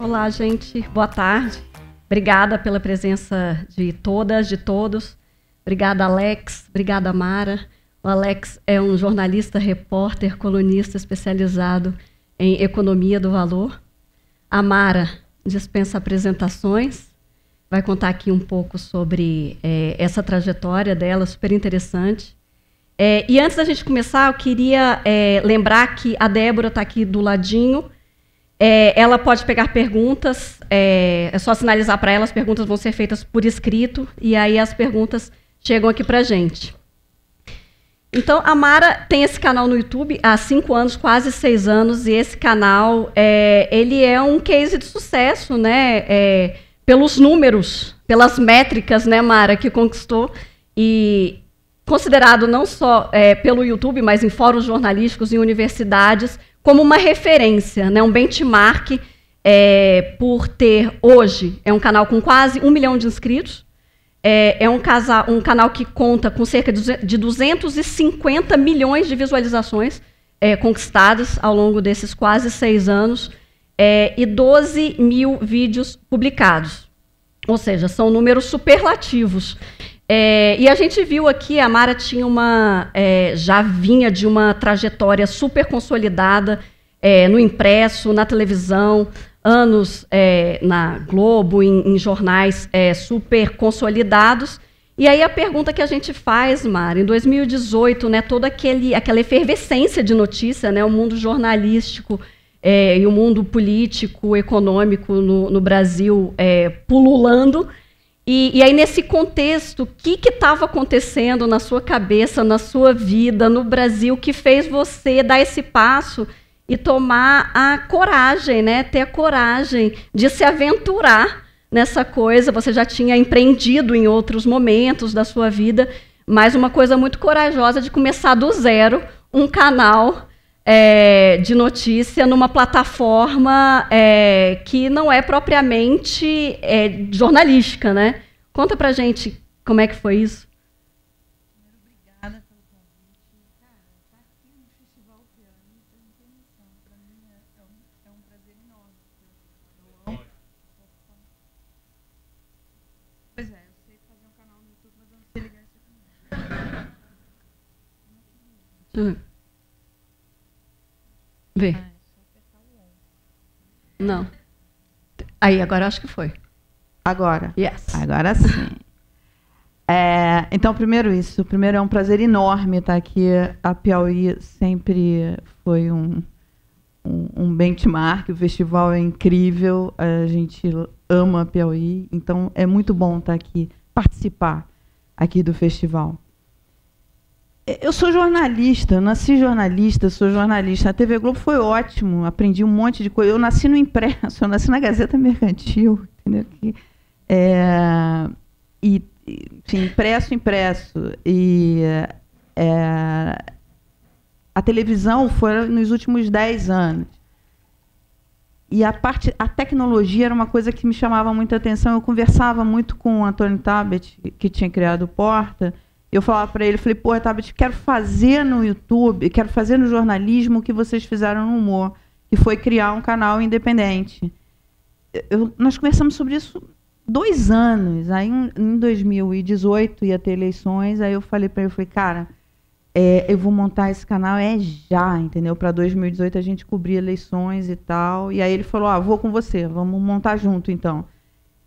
Olá, gente. Boa tarde. Obrigada pela presença de todas, de todos. Obrigada, Alex. Obrigada, Mara. O Alex é um jornalista, repórter, colunista especializado em economia do valor. A Mara dispensa apresentações. Vai contar aqui um pouco sobre essa trajetória dela, super interessante. E antes da gente começar, eu queria lembrar que a Débora está aqui do ladinho. Ela pode pegar perguntas, é só sinalizar para ela, as perguntas vão ser feitas por escrito, e aí as perguntas chegam aqui para a gente. Então, a Mara tem esse canal no YouTube há 5 anos, quase 6 anos, e esse canal ele é um case de sucesso, né? Pelos números, pelas métricas, né, Mara, que conquistou, e considerado não só pelo YouTube, mas em fóruns jornalísticos e universidades, como uma referência, né, um benchmark, por ter hoje, um canal com quase 1 milhão de inscritos, um canal que conta com cerca de 250 milhões de visualizações conquistadas ao longo desses quase 6 anos, e 12 mil vídeos publicados. Ou seja, são números superlativos. E a gente viu aqui, a Mara tinha já vinha de uma trajetória super consolidada no impresso, na televisão, anos na Globo, em jornais super consolidados. E aí a pergunta que a gente faz, Mara, em 2018, né, toda aquela efervescência de notícia, né, o mundo jornalístico e o mundo político, econômico no Brasil pululando. E aí, nesse contexto, o que estava acontecendo na sua cabeça, na sua vida, no Brasil, que fez você dar esse passo e tomar a coragem, né? Ter a coragem de se aventurar nessa coisa? Você já tinha empreendido em outros momentos da sua vida, mas uma coisa muito corajosa de começar do zero um canal de notícia numa plataforma que não é propriamente jornalística, né? Conta pra gente como é que foi isso. Obrigada pelo convite. Cara, estar aqui no Festival Piauí, não tem noção. Para mim é um prazer enorme. Eu amo. Pois é, eu sei fazer um canal no YouTube, mas eu não sei ligar isso aqui. Deixa eu ver. É só apertar o on. Não. Aí, agora acho que foi. Agora. Yes. Agora sim. Então, primeiro é um prazer enorme estar aqui. A Piauí sempre foi um benchmark, o festival é incrível, a gente ama a Piauí, então é muito bom estar aqui, participar aqui do festival. Eu sou jornalista, eu nasci jornalista, sou jornalista. A TV Globo foi ótimo, aprendi um monte de coisa. Eu nasci no impresso, eu nasci na Gazeta Mercantil, entendeu? Enfim, impresso. E a televisão foi nos últimos 10 anos. E a tecnologia era uma coisa que me chamava muita atenção. Eu conversava muito com o Antônio Tabet, que tinha criado o Porta. Eu falava para ele, falei, pô, Tabet, quero fazer no YouTube, quero fazer no jornalismo o que vocês fizeram no humor, que foi criar um canal independente. Nós conversamos sobre isso 2 anos. Aí, em 2018, ia ter eleições, aí eu falei para ele, cara, eu vou montar esse canal já, entendeu? Para 2018 a gente cobrir eleições e tal. E aí ele falou, vou com você, vamos montar junto, então.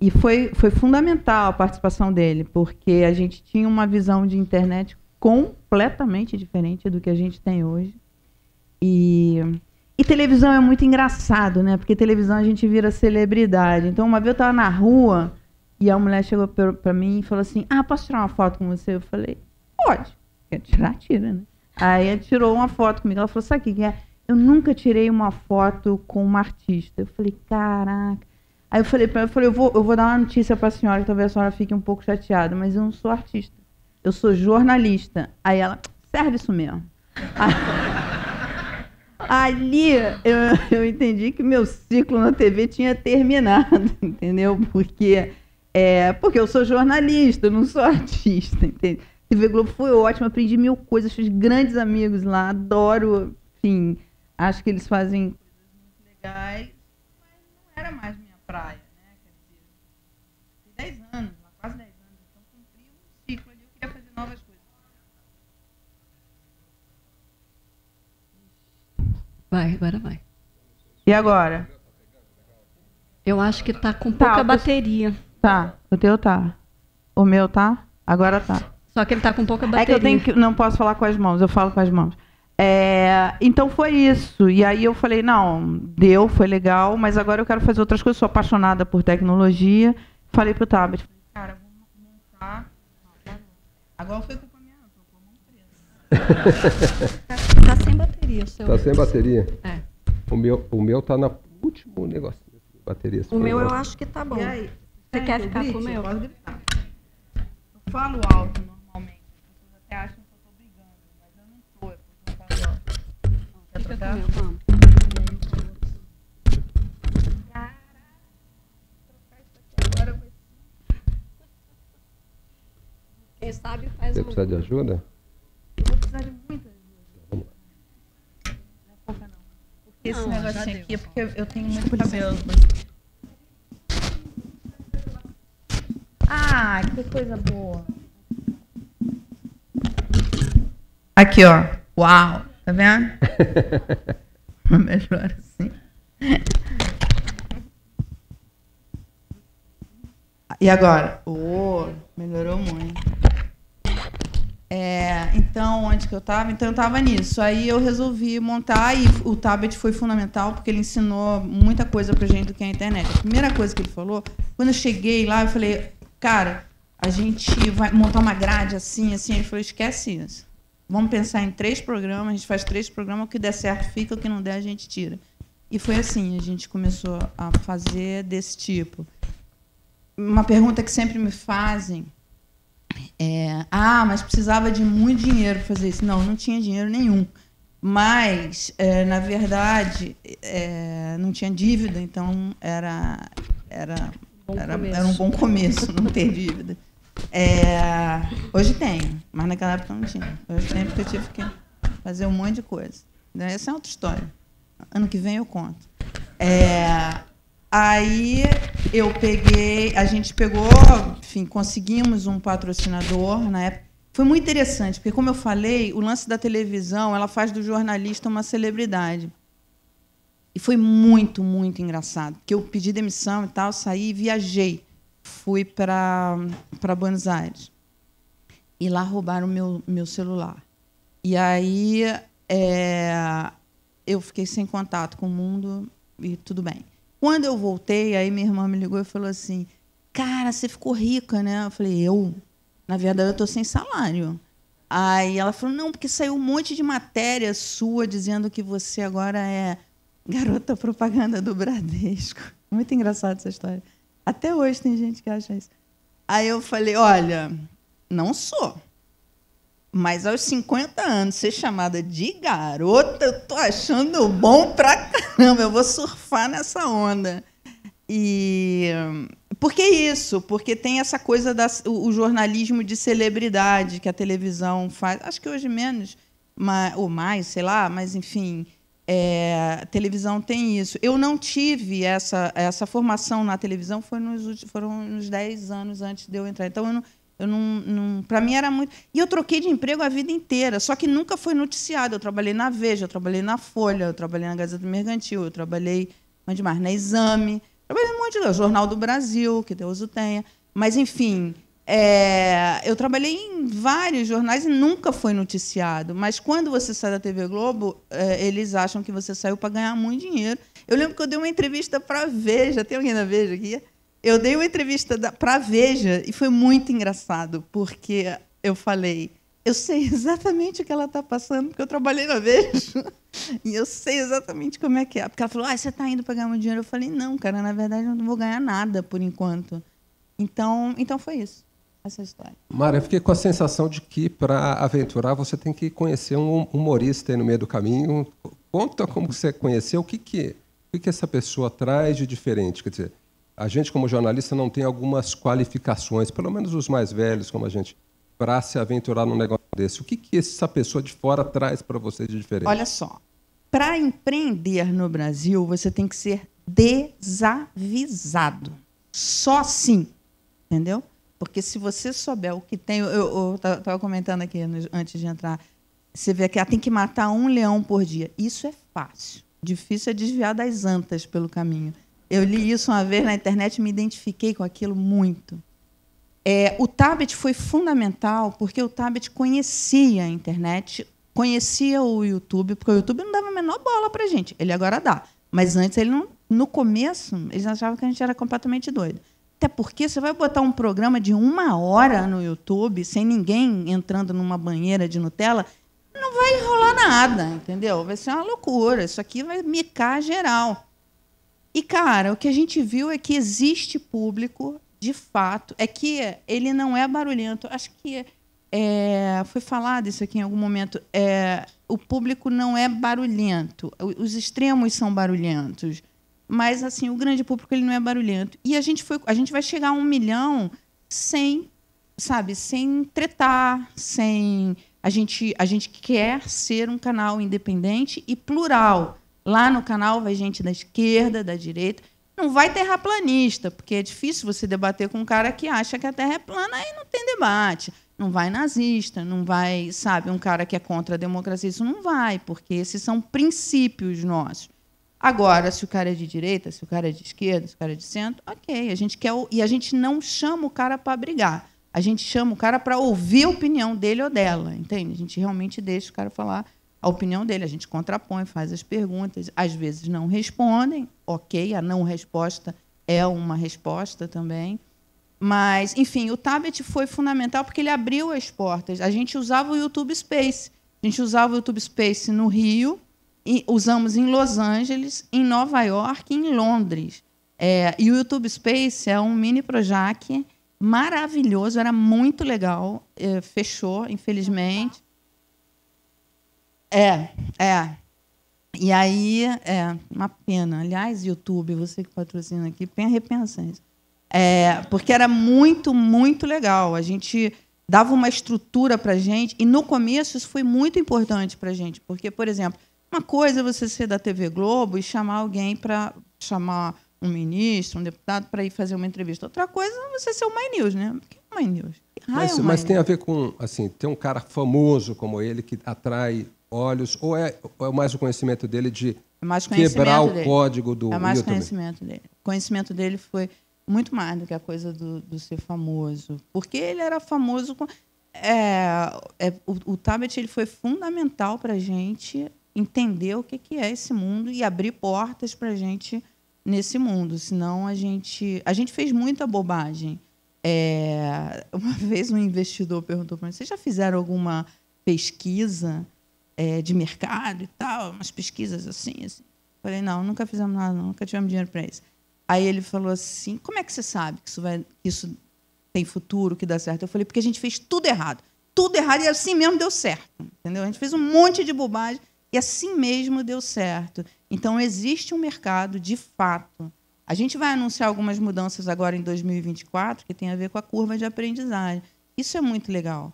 E foi fundamental a participação dele, porque a gente tinha uma visão de internet completamente diferente do que a gente tem hoje. E televisão é muito engraçado, né? Porque televisão a gente vira celebridade. Então, uma vez eu estava na rua e a mulher chegou para mim e falou assim, posso tirar uma foto com você? Eu falei, pode. Quer tirar? Tira, né? Aí ela tirou uma foto comigo. Ela falou, sabe o que é? Eu nunca tirei uma foto com uma artista. Eu falei, caraca. Aí eu falei para ela, eu vou dar uma notícia para a senhora, que talvez a senhora fique um pouco chateada, mas eu não sou artista, eu sou jornalista. Aí ela, serve isso mesmo. Ali eu entendi que meu ciclo na TV tinha terminado, entendeu? Porque eu sou jornalista, eu não sou artista, entende? TV Globo foi ótimo, aprendi 1000 coisas, fiz grandes amigos lá, adoro, enfim, acho que eles fazem coisas muito legais, mas não era mais minha praia, né? Quer dizer, tem 10 anos, quase 10 anos, então cumpri um ciclo ali, eu queria fazer novas coisas. Vai, agora vai. E agora? Eu acho que tá com pouca bateria. Tá, o teu tá. O meu tá? Agora tá. Só que ele tá com pouca bateria. É que eu tenho que, não posso falar com as mãos, eu falo com as mãos. Então foi isso. E aí eu falei, não, deu, foi legal, mas agora eu quero fazer outras coisas. Sou apaixonada por tecnologia. Falei pro tablet, cara, vou montar. Agora foi culpa minha, tô com a mão presa. Tá sem bateria o seu. Tá sem bateria? É. O meu tá no último negócio de bateria. O meu eu acho que tá bom. E aí? Você quer ficar com o meu? Eu falo alto normalmente. As pessoas até acham que eu tô brigando, mas eu não tô, é porque eu falo alto. Quer Fica trocar? com o meu, vamos. Caraca, trocar isso aqui agora vai ser. Quem sabe faz Você um... precisa de ajuda? Eu vou precisar de muita ajuda. Vamos lá. Não é pouca não. Porque esse Não, negocinho já aqui deu. é porque eu tenho muito cabelo. Ah, que coisa boa. Aqui, ó. Uau. Tá vendo? Melhor assim. E agora? Melhorou muito. Então, onde que eu estava? Então, eu estava nisso. Aí eu resolvi montar e o tablet foi fundamental porque ele ensinou muita coisa pra gente do que é a internet. A primeira coisa que ele falou, quando eu cheguei lá, eu falei, cara, a gente vai montar uma grade assim, assim. Ele falou, esquece isso. Vamos pensar em 3 programas, a gente faz 3 programas, o que der certo fica, o que não der a gente tira. E foi assim, a gente começou a fazer desse tipo. Uma pergunta que sempre me fazem mas precisava de muito dinheiro para fazer isso. Não, não tinha dinheiro nenhum. Mas, na verdade, não tinha dívida, então era um bom começo não ter dívida. Hoje tenho, mas naquela época não tinha. Hoje tenho porque eu tive que fazer um monte de coisa. Essa é outra história. Ano que vem eu conto. Aí a gente pegou, enfim, conseguimos um patrocinador na época. Foi muito interessante, porque, como eu falei, o lance da televisão, ela faz do jornalista uma celebridade. E foi muito, muito engraçado, porque eu pedi demissão e tal, saí e viajei. Fui para Buenos Aires. E lá roubaram meu celular. E aí eu fiquei sem contato com o mundo e tudo bem. Quando eu voltei, aí minha irmã me ligou e falou assim, cara, você ficou rica, né? Eu falei, na verdade, eu estou sem salário. Aí ela falou, não, porque saiu um monte de matéria sua dizendo que você agora é garota propaganda do Bradesco. Muito engraçada essa história. Até hoje tem gente que acha isso. Aí eu falei, olha, não sou. Mas aos 50 anos, ser chamada de garota, eu tô achando bom pra caramba. Eu vou surfar nessa onda. Por que isso? Porque tem essa coisa o jornalismo de celebridade que a televisão faz. Acho que hoje menos, ou mais, sei lá, mas, enfim, a televisão tem isso. Eu não tive essa formação na televisão, foram uns 10 anos antes de eu entrar. Então, para mim era muito... E eu troquei de emprego a vida inteira, só que nunca foi noticiado. Eu trabalhei na Veja, eu trabalhei na Folha, eu trabalhei na Gazeta Mercantil, eu trabalhei onde mais? Na Exame, trabalhei em um monte de coisa, Jornal do Brasil, que Deus o tenha. Mas, enfim, eu trabalhei em vários jornais e nunca foi noticiado. Mas quando você sai da TV Globo, eles acham que você saiu para ganhar muito dinheiro. Eu lembro que eu dei uma entrevista para a Veja. Tem alguém na Veja aqui? Eu dei uma entrevista para a Veja e foi muito engraçado, porque eu falei, eu sei exatamente o que ela está passando, porque eu trabalhei na Veja, e eu sei exatamente como é que é. Porque ela falou, você está indo para ganhar muito dinheiro? Eu falei, não, cara, na verdade eu não vou ganhar nada por enquanto. Então foi isso, essa história. Mara, eu fiquei com a sensação de que, para aventurar, você tem que conhecer um humorista aí no meio do caminho. Conta como você conheceu, o que essa pessoa traz de diferente, quer dizer... A gente, como jornalista, não tem algumas qualificações, pelo menos os mais velhos, como a gente, para se aventurar num negócio desse. O que essa pessoa de fora traz para você de diferente? Olha só, para empreender no Brasil, você tem que ser desavisado. Só assim, entendeu? Porque se você souber o que tem... Eu estava comentando aqui antes de entrar. Você vê que tem que matar 1 leão por dia. Isso é fácil. Difícil é desviar das antas pelo caminho. Eu li isso uma vez na internet e me identifiquei com aquilo muito. O Tabet foi fundamental porque o Tabet conhecia a internet, conhecia o YouTube, porque o YouTube não dava a menor bola para a gente. Ele agora dá. Mas antes, ele não, no começo, eles achavam que a gente era completamente doido. Até porque você vai botar um programa de 1 hora no YouTube, sem ninguém entrando numa banheira de Nutella, não vai rolar nada, entendeu? Vai ser uma loucura. Isso aqui vai micar geral. E, cara, o que a gente viu é que existe público, de fato, é que ele não é barulhento. Acho que foi falado isso aqui em algum momento. O público não é barulhento. Os extremos são barulhentos. Mas, assim, o grande público ele não é barulhento. E a gente vai chegar a 1 milhão sem tretar, sem... A gente quer ser um canal independente e plural. Lá no canal vai gente da esquerda, da direita. Não vai terraplanista, porque é difícil você debater com um cara que acha que a Terra é plana e não tem debate. Não vai nazista, não vai, um cara que é contra a democracia. Isso não vai, porque esses são princípios nossos. Agora, se o cara é de direita, se o cara é de esquerda, se o cara é de centro, ok. E a gente não chama o cara para brigar. A gente chama o cara para ouvir a opinião dele ou dela, entende? A gente realmente deixa o cara falar a opinião dele, a gente contrapõe, faz as perguntas, às vezes não respondem, ok, a não resposta é uma resposta também. Mas, enfim, o Tabet foi fundamental porque ele abriu as portas. A gente usava o YouTube Space. A gente usava o YouTube Space no Rio, e usamos em Los Angeles, em Nova York e em Londres. E o YouTube Space é um mini Projac maravilhoso, era muito legal. Fechou, infelizmente. E aí, uma pena. Aliás, YouTube, você que patrocina aqui, repensa isso. Porque era muito, muito legal. A gente dava uma estrutura para a gente, e no começo isso foi muito importante para a gente, porque, por exemplo, uma coisa é você ser da TV Globo e chamar alguém para chamar um ministro, um deputado para ir fazer uma entrevista. Outra coisa é você ser o My News, né? O que é o My News? Mas tem a ver com, assim, ter um cara famoso como ele que atrai olhos, ou é mais o conhecimento dele de quebrar o código do YouTube? É mais conhecimento dele. O conhecimento dele foi muito mais do que a coisa do ser famoso. Porque ele era famoso... O Tabet ele foi fundamental para a gente entender o que é esse mundo e abrir portas para a gente nesse mundo. Senão, a gente fez muita bobagem. Uma vez um investidor perguntou para mim, vocês já fizeram alguma pesquisa de mercado e tal? Umas pesquisas assim? Falei, não, nunca fizemos nada, não, nunca tivemos dinheiro para isso. Aí ele falou assim, como é que você sabe que isso tem futuro, que dá certo? Eu falei, porque a gente fez tudo errado. Tudo errado e assim mesmo deu certo. Entendeu? A gente fez um monte de bobagem e assim mesmo deu certo. Então, existe um mercado, de fato. A gente vai anunciar algumas mudanças agora em 2024 que tem a ver com a curva de aprendizagem. Isso é muito legal.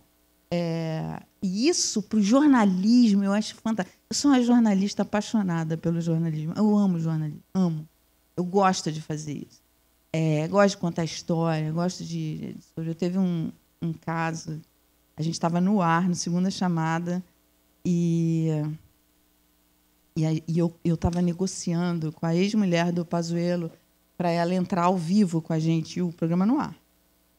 E isso, para o jornalismo, eu acho fantástico. Eu sou uma jornalista apaixonada pelo jornalismo. Eu amo jornalismo, amo. Eu gosto de fazer isso. Gosto de contar história, gosto de... Eu teve um caso, a gente estava no ar, na segunda chamada, e eu estava negociando com a ex-mulher do Pazuello para ela entrar ao vivo com a gente, e o programa no ar.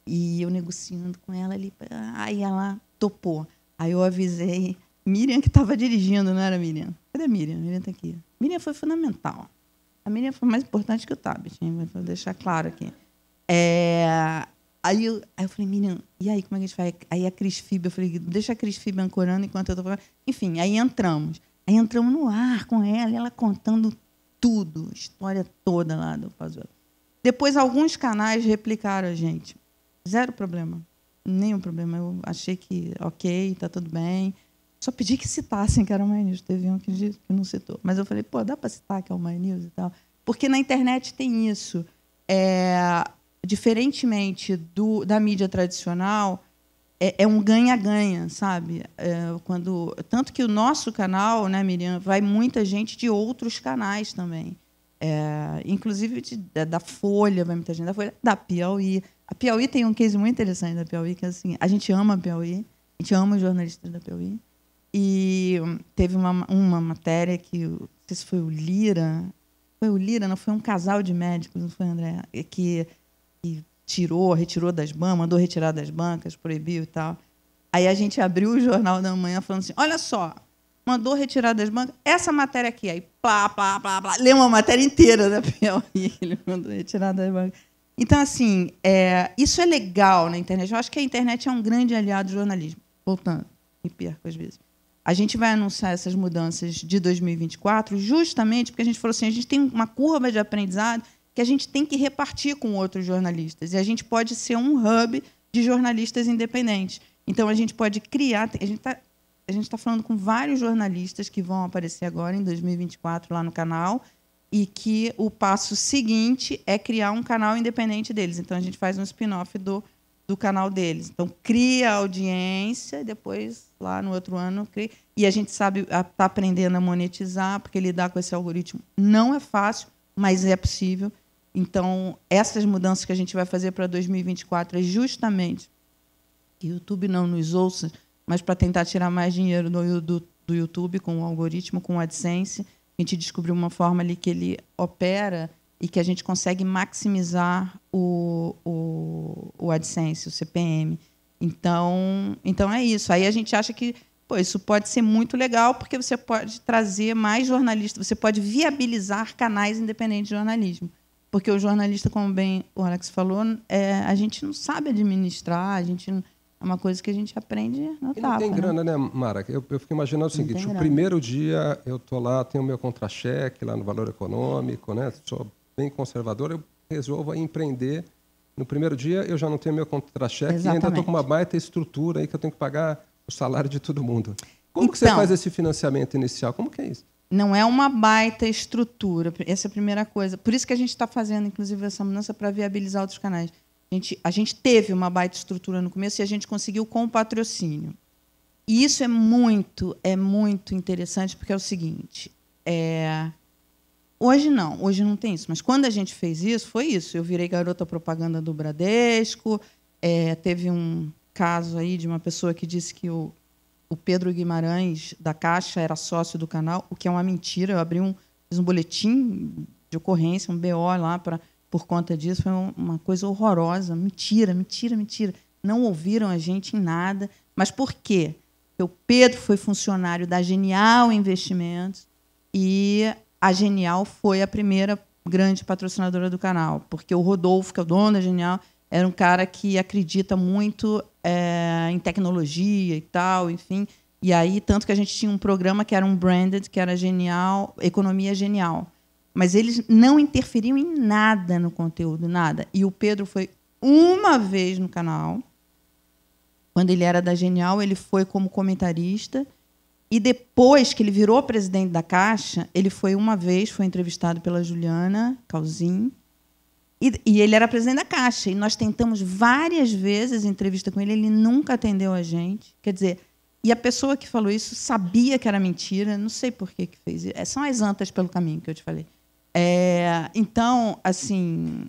E eu negociando com ela ali, aí ela topou. Aí eu avisei Miriam, que estava dirigindo, não era Miriam? Cadê a Miriam? A Miriam está aqui. Miriam foi fundamental. A Miriam foi mais importante que o Tabet, vou deixar claro aqui. Aí eu falei, Miriam, e aí, como é que a gente vai? Aí a Cris Fib, eu falei, deixa a Cris Fib ancorando enquanto eu estou falando. Enfim, aí entramos. Aí entramos no ar com ela, e ela contando tudo, a história toda lá do Pazuello. Depois, alguns canais replicaram a gente. Zero problema. Nenhum problema. Eu achei que, ok, está tudo bem. Só pedi que citassem que era o My News. Teve um que não citou. Mas eu falei, dá para citar que é o My News e tal? Porque na internet tem isso. Diferentemente da mídia tradicional, é um ganha-ganha, sabe? Tanto que o nosso canal, né, Miriam, vai muita gente de outros canais também. inclusive da Folha, vai muita gente da Folha, da Piauí. A Piauí tem um case muito interessante da Piauí, que é assim, a gente ama a Piauí, a gente ama os jornalistas da Piauí. E teve uma matéria que, não sei se foi o Lira, não, foi um casal de médicos, não foi, André? Que retirou das bancas, mandou retirar das bancas, proibiu e tal. Aí a gente abriu o Jornal da Manhã falando assim, olha só, mandou retirar das bancas, essa matéria aqui, aí plá, lê uma matéria inteira da Piauí, ele mandou retirar das bancas. Então, assim, isso é legal na internet. Eu acho que a internet é um grande aliado do jornalismo. Voltando, me perco às vezes. A gente vai anunciar essas mudanças de 2024 justamente porque a gente falou assim, a gente tem uma curva de aprendizado que a gente tem que repartir com outros jornalistas. E a gente pode ser um hub de jornalistas independentes. Então, a gente pode criar... A gente está falando com vários jornalistas que vão aparecer agora, em 2024, lá no canal, e que o passo seguinte é criar um canal independente deles. Então, a gente faz um spin-off do canal deles. Então, cria audiência, depois, lá no outro ano, cria. E a gente está aprendendo a monetizar, porque lidar com esse algoritmo não é fácil, mas é possível. Então, essas mudanças que a gente vai fazer para 2024 é justamente que o YouTube não nos ouça, mas para tentar tirar mais dinheiro do YouTube com o algoritmo, com o AdSense. A gente descobriu uma forma ali que ele opera e que a gente consegue maximizar o AdSense, o CPM. Então é isso. Aí a gente acha que isso pode ser muito legal, porque você pode trazer mais jornalistas, você pode viabilizar canais independentes de jornalismo. Porque o jornalista, como bem o Alex falou, a gente não sabe administrar, é uma coisa que a gente aprende no tapa. Não tem grana, né, Mara? Eu fico imaginando o seguinte, o primeiro dia eu estou lá, tenho o meu contra-cheque lá no Valor Econômico, né? Sou bem conservador, eu resolvo empreender. No primeiro dia eu já não tenho meu contra-cheque e ainda estou com uma baita estrutura aí que eu tenho que pagar o salário de todo mundo. Como que você faz esse financiamento inicial? Como que é isso? Não é uma baita estrutura, essa é a primeira coisa. Por isso que a gente está fazendo, inclusive, essa mudança para viabilizar outros canais. A gente teve uma baita estrutura no começo e a gente conseguiu com o patrocínio. E isso é muito interessante, porque é o seguinte, hoje não tem isso, mas quando a gente fez isso, foi isso. Eu virei garota propaganda do Bradesco, teve um caso aí de uma pessoa que disse que o Pedro Guimarães, da Caixa, era sócio do canal, o que é uma mentira. Eu fiz um boletim de ocorrência, um BO lá por conta disso, foi uma coisa horrorosa, mentira. Não ouviram a gente em nada. Mas por quê? Porque o Pedro foi funcionário da Genial Investimentos e a Genial foi a primeira grande patrocinadora do canal, porque o Rodolfo, que é o dono da Genial, era um cara que acredita muito em tecnologia e tal, enfim. E aí, tanto que a gente tinha um programa que era um branded, que era Genial, Economia Genial. Mas eles não interferiam em nada no conteúdo, nada. E o Pedro foi uma vez no canal. Quando ele era da Genial, ele foi como comentarista. E depois que ele virou presidente da Caixa, ele foi uma vez, foi entrevistado pela Juliana Calzin. E ele era presidente da Caixa. E nós tentamos várias vezes entrevista com ele, ele nunca atendeu a gente. Quer dizer, e a pessoa que falou isso sabia que era mentira, não sei por que fez isso. São as antas pelo caminho que eu te falei. Então, assim,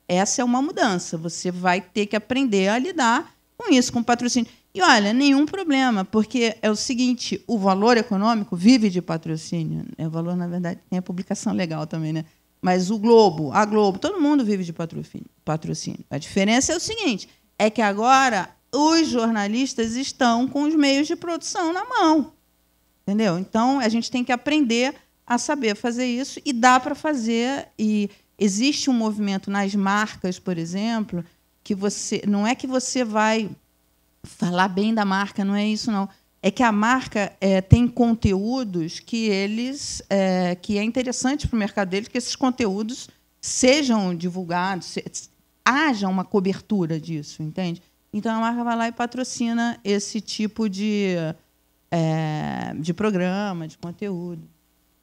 essa é uma mudança. Você vai ter que aprender a lidar com isso, com patrocínio. E, olha, nenhum problema, porque é o seguinte, o Valor Econômico vive de patrocínio. O Valor, na verdade, tem a publicação legal também, né? Mas a Globo, todo mundo vive de patrocínio. A diferença é o seguinte, é que agora os jornalistas estão com os meios de produção na mão. Entendeu? Então, a gente tem que aprender a saber fazer isso, e dá para fazer. E existe um movimento nas marcas, por exemplo, que não é que você vai falar bem da marca, não é isso, não. É que a marca tem conteúdos que é interessante para o mercado deles, que esses conteúdos sejam divulgados, haja uma cobertura disso, entende? Então, a marca vai lá e patrocina esse tipo de programa, de conteúdo.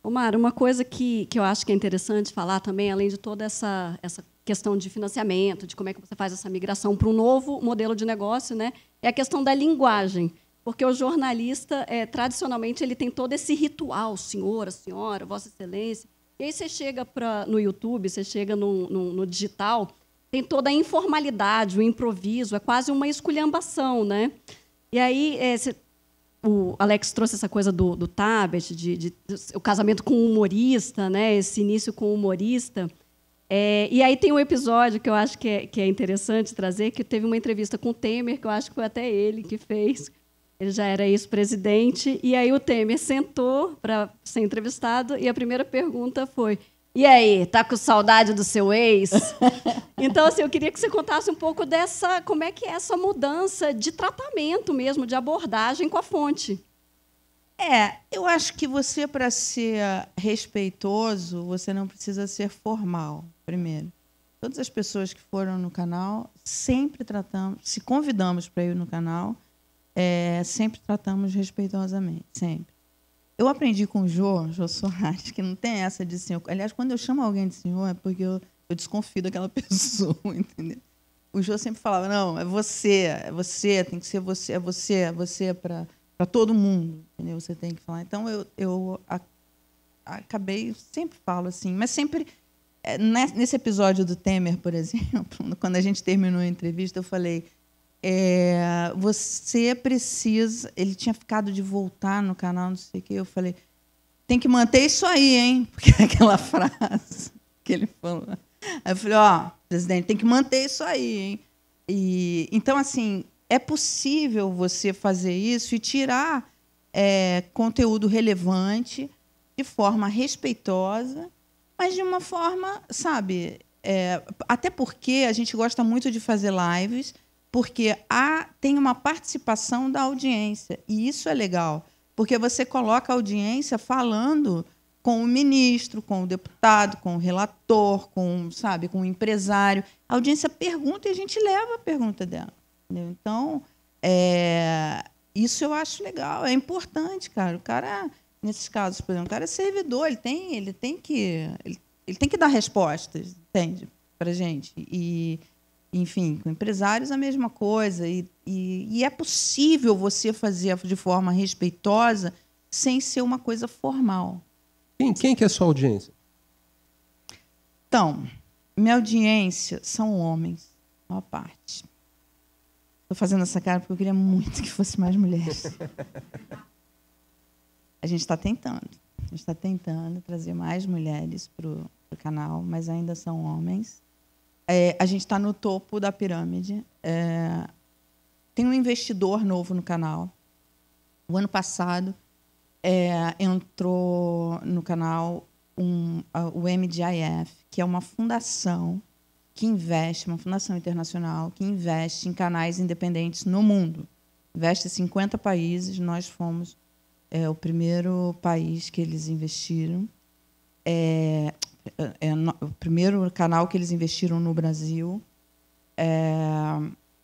Mara, uma coisa que eu acho que é interessante falar também, além de toda essa questão de financiamento, de como é que você faz essa migração para um novo modelo de negócio, né, é a questão da linguagem. porque o jornalista, tradicionalmente, ele tem todo esse ritual, senhora, senhora, vossa excelência. E aí você chega no YouTube, você chega no digital, tem toda a informalidade, o improviso, é quase uma esculhambação, né? E aí, o Alex trouxe essa coisa do Tabet, o casamento com o humorista, né? Esse início com o humorista. E aí tem um episódio que eu acho que é interessante trazer, que teve uma entrevista com o Temer, que eu acho que foi até ele que fez. Ele já era ex-presidente, e aí o Temer sentou para ser entrevistado, e a primeira pergunta foi: e aí, tá com saudade do seu ex? Então, assim, eu queria que você contasse um pouco como é que é essa mudança de tratamento mesmo, de abordagem com a fonte. Eu acho que você, para ser respeitoso, você não precisa ser formal, primeiro. Todas as pessoas que foram no canal, sempre tratamos, se convidamos para ir no canal, sempre tratamos respeitosamente, sempre. Eu aprendi com o Jô Soares, que não tem essa de senhor. Aliás, quando eu chamo alguém de senhor, é porque eu desconfio daquela pessoa, entendeu? O Jô sempre falava, não, é você, tem que ser você, é você para todo mundo, entendeu? Você tem que falar. Então, eu acabei, sempre falo assim, mas sempre, nesse episódio do Temer, por exemplo, quando a gente terminou a entrevista, eu falei, você precisa... Ele tinha ficado de voltar no canal, não sei o quê. Eu falei, tem que manter isso aí, hein? Porque é aquela frase que ele falou. Aí eu falei, presidente, tem que manter isso aí, hein? Então, assim, é possível você fazer isso e tirar conteúdo relevante de forma respeitosa, mas de uma forma, sabe... até porque a gente gosta muito de fazer lives, porque tem uma participação da audiência. E isso é legal, porque você coloca a audiência falando com o ministro, com o deputado, com o relator, com o empresário. A audiência pergunta e a gente leva a pergunta dela. Entendeu? Então, isso eu acho legal, é importante, cara. O cara, nesses casos, por exemplo, o cara é servidor, ele tem que dar respostas, entende? Para a gente. Enfim, com empresários a mesma coisa. E é possível você fazer de forma respeitosa sem ser uma coisa formal. Quem que é a sua audiência? Então, minha audiência são homens, a maior parte. Estou fazendo essa cara porque eu queria muito que fosse mais mulheres. A gente está tentando. A gente está tentando trazer mais mulheres para o canal, mas ainda são homens. A gente está no topo da pirâmide. Tem um investidor novo no canal. O ano passado entrou no canal o MDIF, que é uma fundação que investe, uma fundação internacional que investe em canais independentes no mundo. Investe em 50 países. Nós fomos o primeiro país que eles investiram. O primeiro canal que eles investiram no Brasil.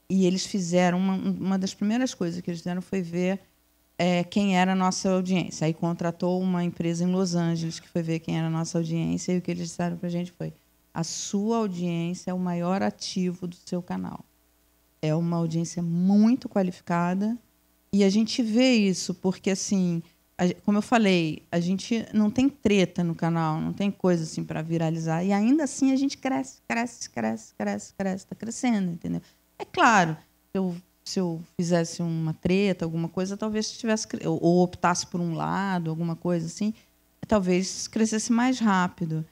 E eles fizeram uma das primeiras coisas que eles fizeram foi ver quem era a nossa audiência. Aí contratou uma empresa em Los Angeles que foi ver quem era a nossa audiência, e o que eles disseram para a gente foi: a sua audiência é o maior ativo do seu canal. É uma audiência muito qualificada, e a gente vê isso porque, assim, como eu falei, a gente não tem treta no canal, não tem coisa assim para viralizar, e ainda assim a gente cresce, está crescendo, entendeu? É claro, se eu fizesse uma treta, alguma coisa, talvez tivesse, ou optasse por um lado, alguma coisa assim, talvez crescesse mais rápido.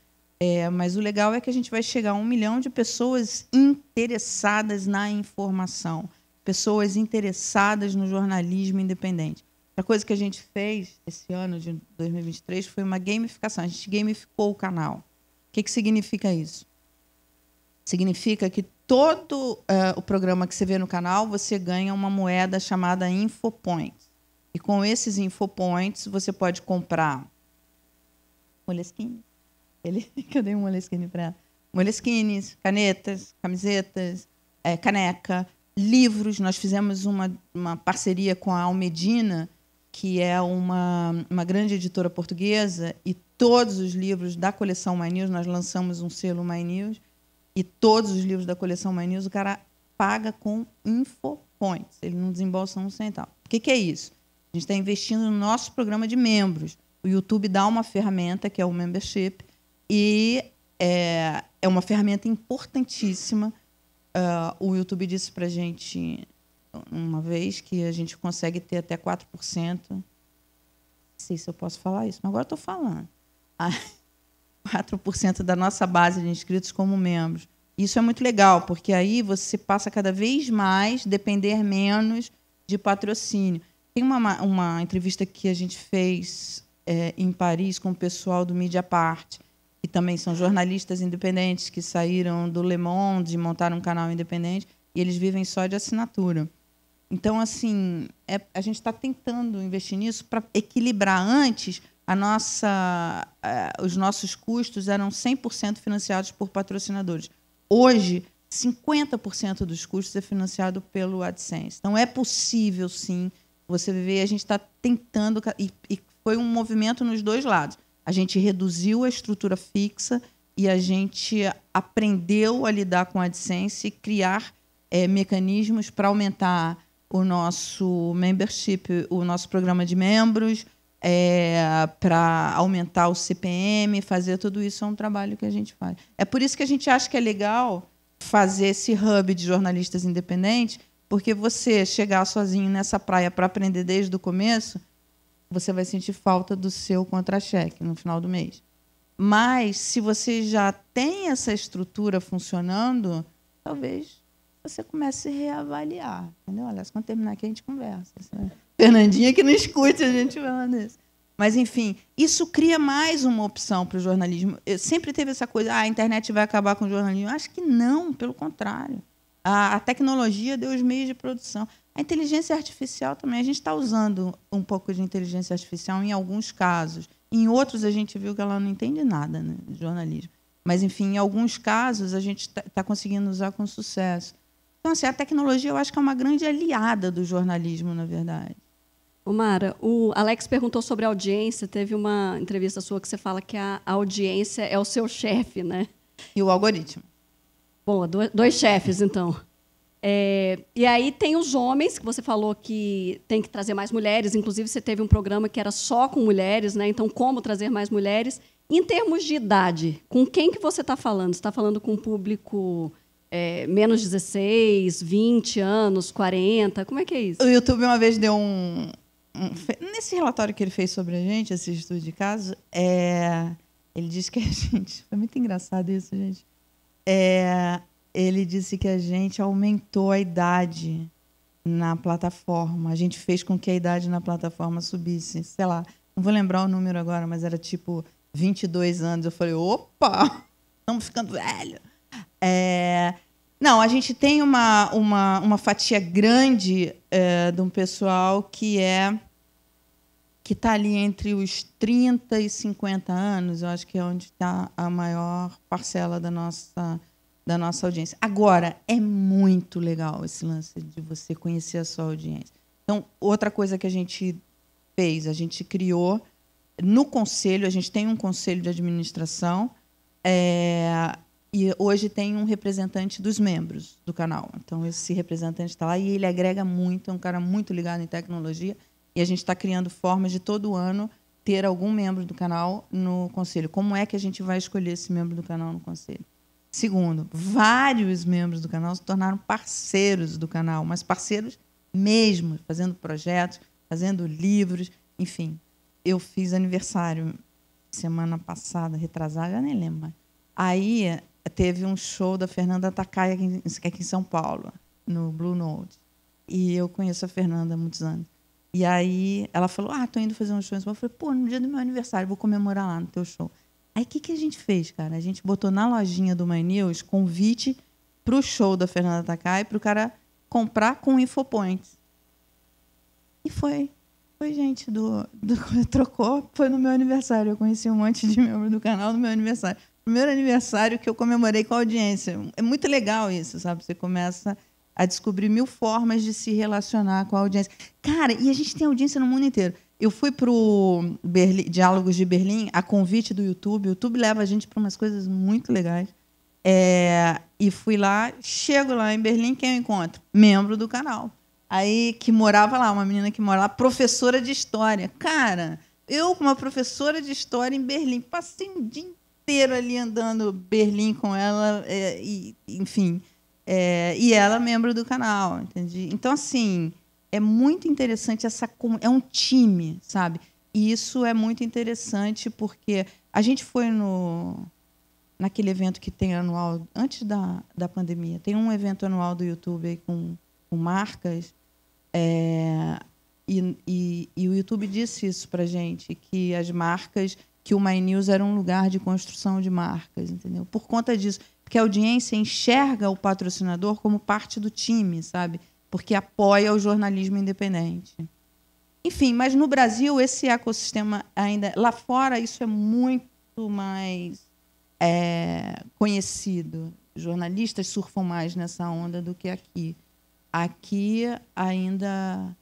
Mas o legal é que a gente vai chegar a 1 milhão de pessoas interessadas na informação, pessoas interessadas no jornalismo independente. A coisa que a gente fez esse ano de 2023 foi uma gamificação. A gente gamificou o canal. O que significa isso? Significa que todo o programa que você vê no canal, você ganha uma moeda chamada Infopoints. E com esses Infopoints, você pode comprar Moleskine. Que eu dei um Moleskine para ela. Moleskines, canetas, camisetas, caneca, livros. Nós fizemos uma parceria com a Almedina, que é uma grande editora portuguesa, e todos os livros da coleção My News, nós lançamos um selo My News, e todos os livros da coleção My News, o cara paga com Infopoints. points, ele não desembolsa um centavo. O que é isso? A gente está investindo no nosso programa de membros. O YouTube dá uma ferramenta, que é o membership, e é uma ferramenta importantíssima. O YouTube disse para a gente uma vez que a gente consegue ter até 4%. Não sei se eu posso falar isso, mas agora estou falando. 4% da nossa base de inscritos como membros. Isso é muito legal, porque aí você passa cada vez mais a depender menos de patrocínio. Tem uma entrevista que a gente fez em Paris com o pessoal do Mediapart, que também são jornalistas independentes que saíram do Le Monde e montaram um canal independente, e eles vivem só de assinatura. Então, assim, a gente está tentando investir nisso para equilibrar. Antes, os nossos custos eram 100% financiados por patrocinadores. Hoje, 50% dos custos é financiado pelo AdSense. Então, é possível, sim, você viver. A gente está tentando, e foi um movimento nos dois lados. A gente reduziu a estrutura fixa e a gente aprendeu a lidar com a AdSense e criar mecanismos para aumentar o nosso membership, o nosso programa de membros, para aumentar o CPM, fazer tudo isso é um trabalho que a gente faz. É por isso que a gente acha que é legal fazer esse hub de jornalistas independentes, porque você chegar sozinho nessa praia para aprender desde o começo, você vai sentir falta do seu contra-cheque no final do mês. Mas, se você já tem essa estrutura funcionando, talvez você comece a reavaliar. Entendeu? Aliás, quando terminar aqui, a gente conversa. Fernandinha que não escute a gente falando isso. Mas, enfim, isso cria mais uma opção para o jornalismo. Eu sempre teve essa coisa, a internet vai acabar com o jornalismo. Acho que não, pelo contrário. A tecnologia deu os meios de produção. A inteligência artificial também. A gente está usando um pouco de inteligência artificial em alguns casos. Em outros, a gente viu que ela não entende nada, né, de jornalismo. Mas, enfim, em alguns casos, a gente está conseguindo usar com sucesso. Então, assim, a tecnologia, eu acho que é uma grande aliada do jornalismo, na verdade. Mara, o Alex perguntou sobre a audiência. Teve uma entrevista sua que você fala que a audiência é o seu chefe, né? E o algoritmo. Bom, dois chefes, então. E aí tem os homens, que você falou que tem que trazer mais mulheres. Inclusive, você teve um programa que era só com mulheres, né? Então, como trazer mais mulheres? Em termos de idade, com quem que você está falando? Você está falando com um público menos 16, 20 anos, 40? Como é que é isso? O YouTube uma vez deu nesse relatório que ele fez sobre a gente, esse estudo de caso, ele disse que a gente... Foi muito engraçado isso, gente. Ele disse que a gente aumentou a idade na plataforma. A gente fez com que a idade na plataforma subisse. Sei lá, não vou lembrar o número agora, mas era tipo 22 anos. Eu falei, opa, estamos ficando velhos. Não, a gente tem uma fatia grande de um pessoal que está ali entre os 30 e 50 anos. Eu acho que é onde está a maior parcela da nossa audiência. Agora, é muito legal esse lance de você conhecer a sua audiência. Então, outra coisa que a gente fez, a gente criou no conselho, a gente tem um conselho de administração, e hoje tem um representante dos membros do canal. Então, esse representante está lá e ele agrega muito, é um cara muito ligado em tecnologia, e a gente está criando formas de, todo ano, ter algum membro do canal no conselho. Como é que a gente vai escolher esse membro do canal no conselho? Segundo, vários membros do canal se tornaram parceiros do canal, mas parceiros mesmo, fazendo projetos, fazendo livros, enfim. Eu fiz aniversário semana passada, retrasada, já nem lembro mais. Aí teve um show da Fernanda Takai aqui em São Paulo, no Blue Note. E eu conheço a Fernanda há muitos anos. E aí ela falou, estou indo fazer um show em São Paulo. Eu falei, no dia do meu aniversário, vou comemorar lá no teu show. Aí, o que a gente fez, cara? A gente botou na lojinha do My News convite para o show da Fernanda Takai, para o cara comprar com Infopoints. E foi gente trocou, foi no meu aniversário. Eu conheci um monte de membro do canal no meu aniversário. Primeiro aniversário que eu comemorei com a audiência. É muito legal isso, sabe? Você começa a descobrir 1000 formas de se relacionar com a audiência. Cara, e a gente tem audiência no mundo inteiro. Eu fui para o Diálogos de Berlim, a convite do YouTube. O YouTube leva a gente para umas coisas muito legais. E fui lá, chego lá em Berlim, quem eu encontro? Membro do canal. Aí, que morava lá, uma menina que morava lá, professora de história. Cara, eu, com uma professora de história em Berlim, passei um dia inteiro ali andando Berlim com ela, enfim. E ela membro do canal, entendi? Então, assim, é muito interessante é um time, sabe? E isso é muito interessante porque a gente foi naquele evento que tem anual, antes da pandemia, tem um evento anual do YouTube aí com marcas, e o YouTube disse isso para a gente, que as marcas, que o My News era um lugar de construção de marcas, entendeu? Por conta disso, porque a audiência enxerga o patrocinador como parte do time, sabe? Porque apoia o jornalismo independente. Enfim, mas no Brasil esse ecossistema ainda... Lá fora isso é muito mais conhecido. Jornalistas surfam mais nessa onda do que aqui. Aqui ainda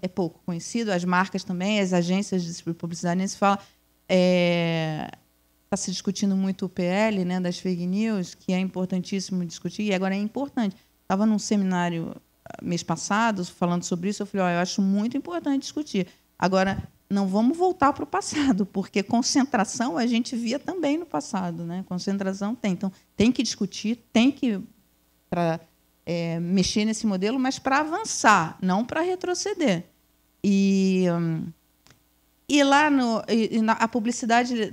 é pouco conhecido. As marcas também, as agências de publicidade, nem se fala. Está se discutindo muito o PL, né, das fake news, que é importantíssimo discutir, e agora é importante. Estava num seminário mês passado falando sobre isso, eu falei, eu acho muito importante discutir. Agora, não vamos voltar para o passado, porque concentração a gente via também no passado, né? Concentração tem. Então, tem que discutir, tem que mexer nesse modelo, mas para avançar, não para retroceder. E lá a publicidade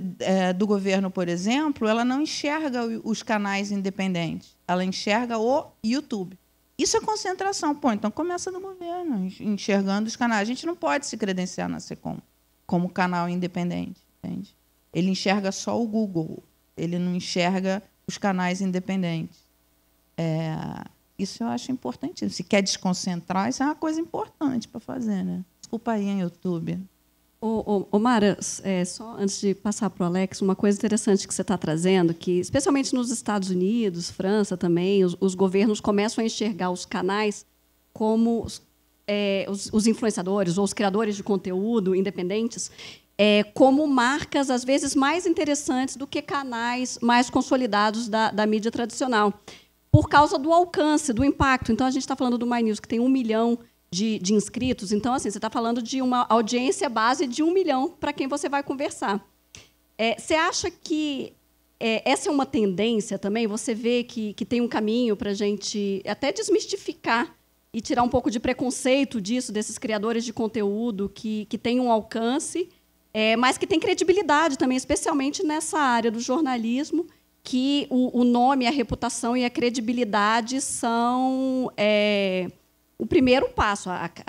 do governo, por exemplo, ela não enxerga os canais independentes, ela enxerga o YouTube. Isso é concentração. Então começa no governo, enxergando os canais. A gente não pode se credenciar na SECOM como canal independente, entende? Ele enxerga só o Google, ele não enxerga os canais independentes. Isso eu acho importante. Se quer desconcentrar, isso é uma coisa importante para fazer, né? Desculpa aí, hein, YouTube. Mara, só antes de passar para o Alex, uma coisa interessante que você está trazendo, que especialmente nos Estados Unidos, França também, os governos começam a enxergar os canais como os influenciadores ou os criadores de conteúdo independentes como marcas, às vezes, mais interessantes do que canais mais consolidados da mídia tradicional, por causa do alcance, do impacto. Então, a gente está falando do My News, que tem 1 milhão de inscritos. Então, assim, você está falando de uma audiência base de 1 milhão para quem você vai conversar. Você acha que essa é uma tendência também? Você vê que tem um caminho para a gente até desmistificar e tirar um pouco de preconceito disso, desses criadores de conteúdo que têm um alcance, mas que têm credibilidade também, especialmente nessa área do jornalismo, que o nome, a reputação e a credibilidade são... o primeiro passo, a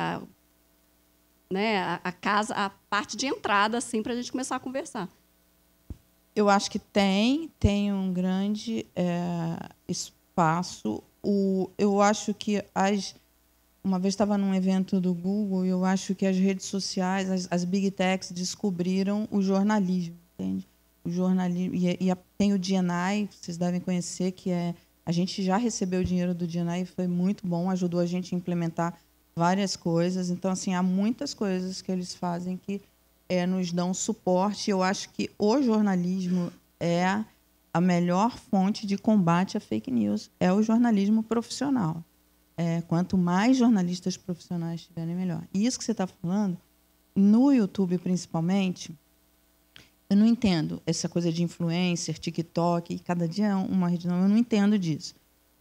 parte de entrada, assim, para a gente começar a conversar. Eu acho que tem um grande espaço. Eu acho que uma vez estava num evento do Google e eu acho que as redes sociais, as big techs descobriram o jornalismo, entende? O jornalismo tem o DNI, vocês devem conhecer, que a gente já recebeu o dinheiro do DNI e foi muito bom, ajudou a gente a implementar várias coisas. Então, assim, há muitas coisas que eles fazem que nos dão suporte. Eu acho que o jornalismo é a melhor fonte de combate à fake news. É o jornalismo profissional. Quanto mais jornalistas profissionais tiverem, melhor. E isso que você está falando, no YouTube, principalmente, eu não entendo essa coisa de influencer, TikTok, cada dia é uma rede nova, eu não entendo disso.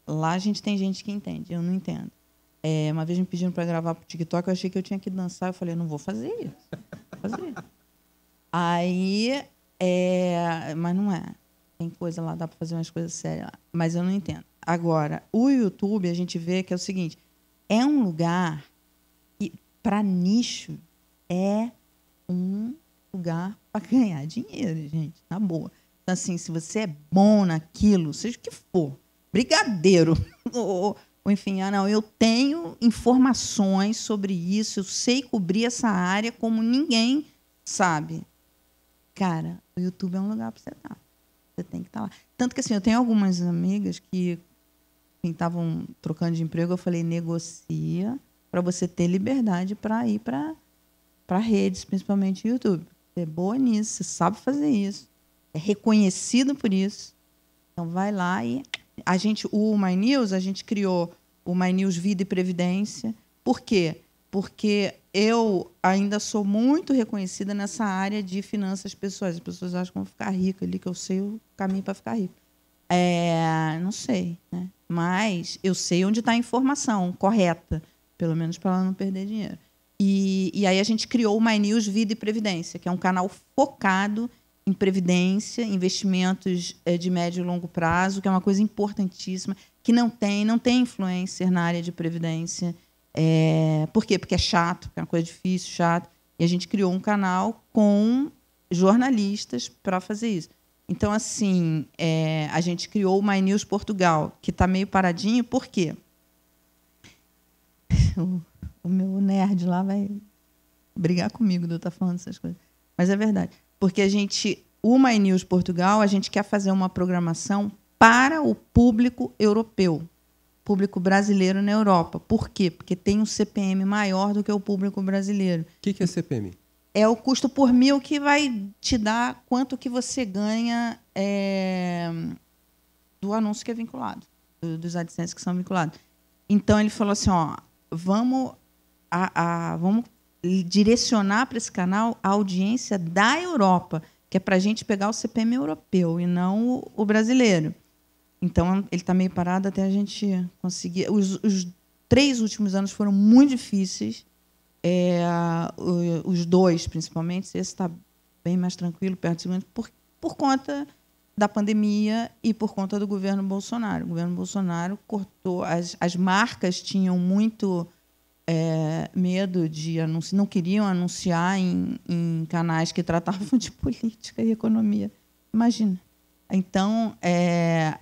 Lá a gente tem gente que entende, eu não entendo. Uma vez me pediram para gravar para o TikTok, eu achei que eu tinha que dançar, eu falei, eu não vou fazer isso. Aí, mas não é. Tem coisa lá, dá para fazer umas coisas sérias lá, mas eu não entendo. Agora, o YouTube, a gente vê que é o seguinte, é um lugar que, para nicho, é um lugar para ganhar dinheiro, gente, na boa. Então, assim, se você é bom naquilo, seja o que for, brigadeiro, ou enfim, não, eu tenho informações sobre isso, eu sei cobrir essa área como ninguém sabe. Cara, o YouTube é um lugar para você estar. Você tem que estar lá. Tanto que, assim, eu tenho algumas amigas que estavam trocando de emprego, eu falei, negocia para você ter liberdade para ir para redes, principalmente YouTube. Você é boa nisso, você sabe fazer isso, é reconhecido por isso. Então, vai lá e... o My News, a gente criou o My News Vida e Previdência. Por quê? Porque eu ainda sou muito reconhecida nessa área de finanças pessoais. As pessoas acham que vão ficar rica ali, que eu sei o caminho para ficar rico. Não sei, né? Mas eu sei onde está a informação correta, pelo menos para ela não perder dinheiro. E aí a gente criou o My News Vida e Previdência, que é um canal focado em previdência, investimentos de médio e longo prazo, que é uma coisa importantíssima, que não tem influencer na área de previdência. Por quê? Porque é chato, porque é uma coisa difícil, chato. E a gente criou um canal com jornalistas para fazer isso. Então, assim, a gente criou o My News Portugal, que está meio paradinho, por quê? O meu nerd lá vai brigar comigo de eu estar falando essas coisas. Mas é verdade. Porque o My News Portugal, a gente quer fazer uma programação para o público europeu, público brasileiro na Europa. Por quê? Porque tem um CPM maior do que o público brasileiro. O que é CPM? É o custo por mil que vai te dar quanto que você ganha do anúncio que é vinculado, dos AdSense que são vinculados. Então, ele falou assim, vamos direcionar para esse canal a audiência da Europa, que é para a gente pegar o CPM europeu e não o brasileiro. Então, ele está meio parado até a gente conseguir. Os 3 últimos anos foram muito difíceis, os 2, principalmente. Esse está bem mais tranquilo, perto do segundo, por conta da pandemia e por conta do governo Bolsonaro. O governo Bolsonaro cortou. As marcas tinham muito medo de anunciar, não queriam anunciar em canais que tratavam de política e economia. Imagina. Então,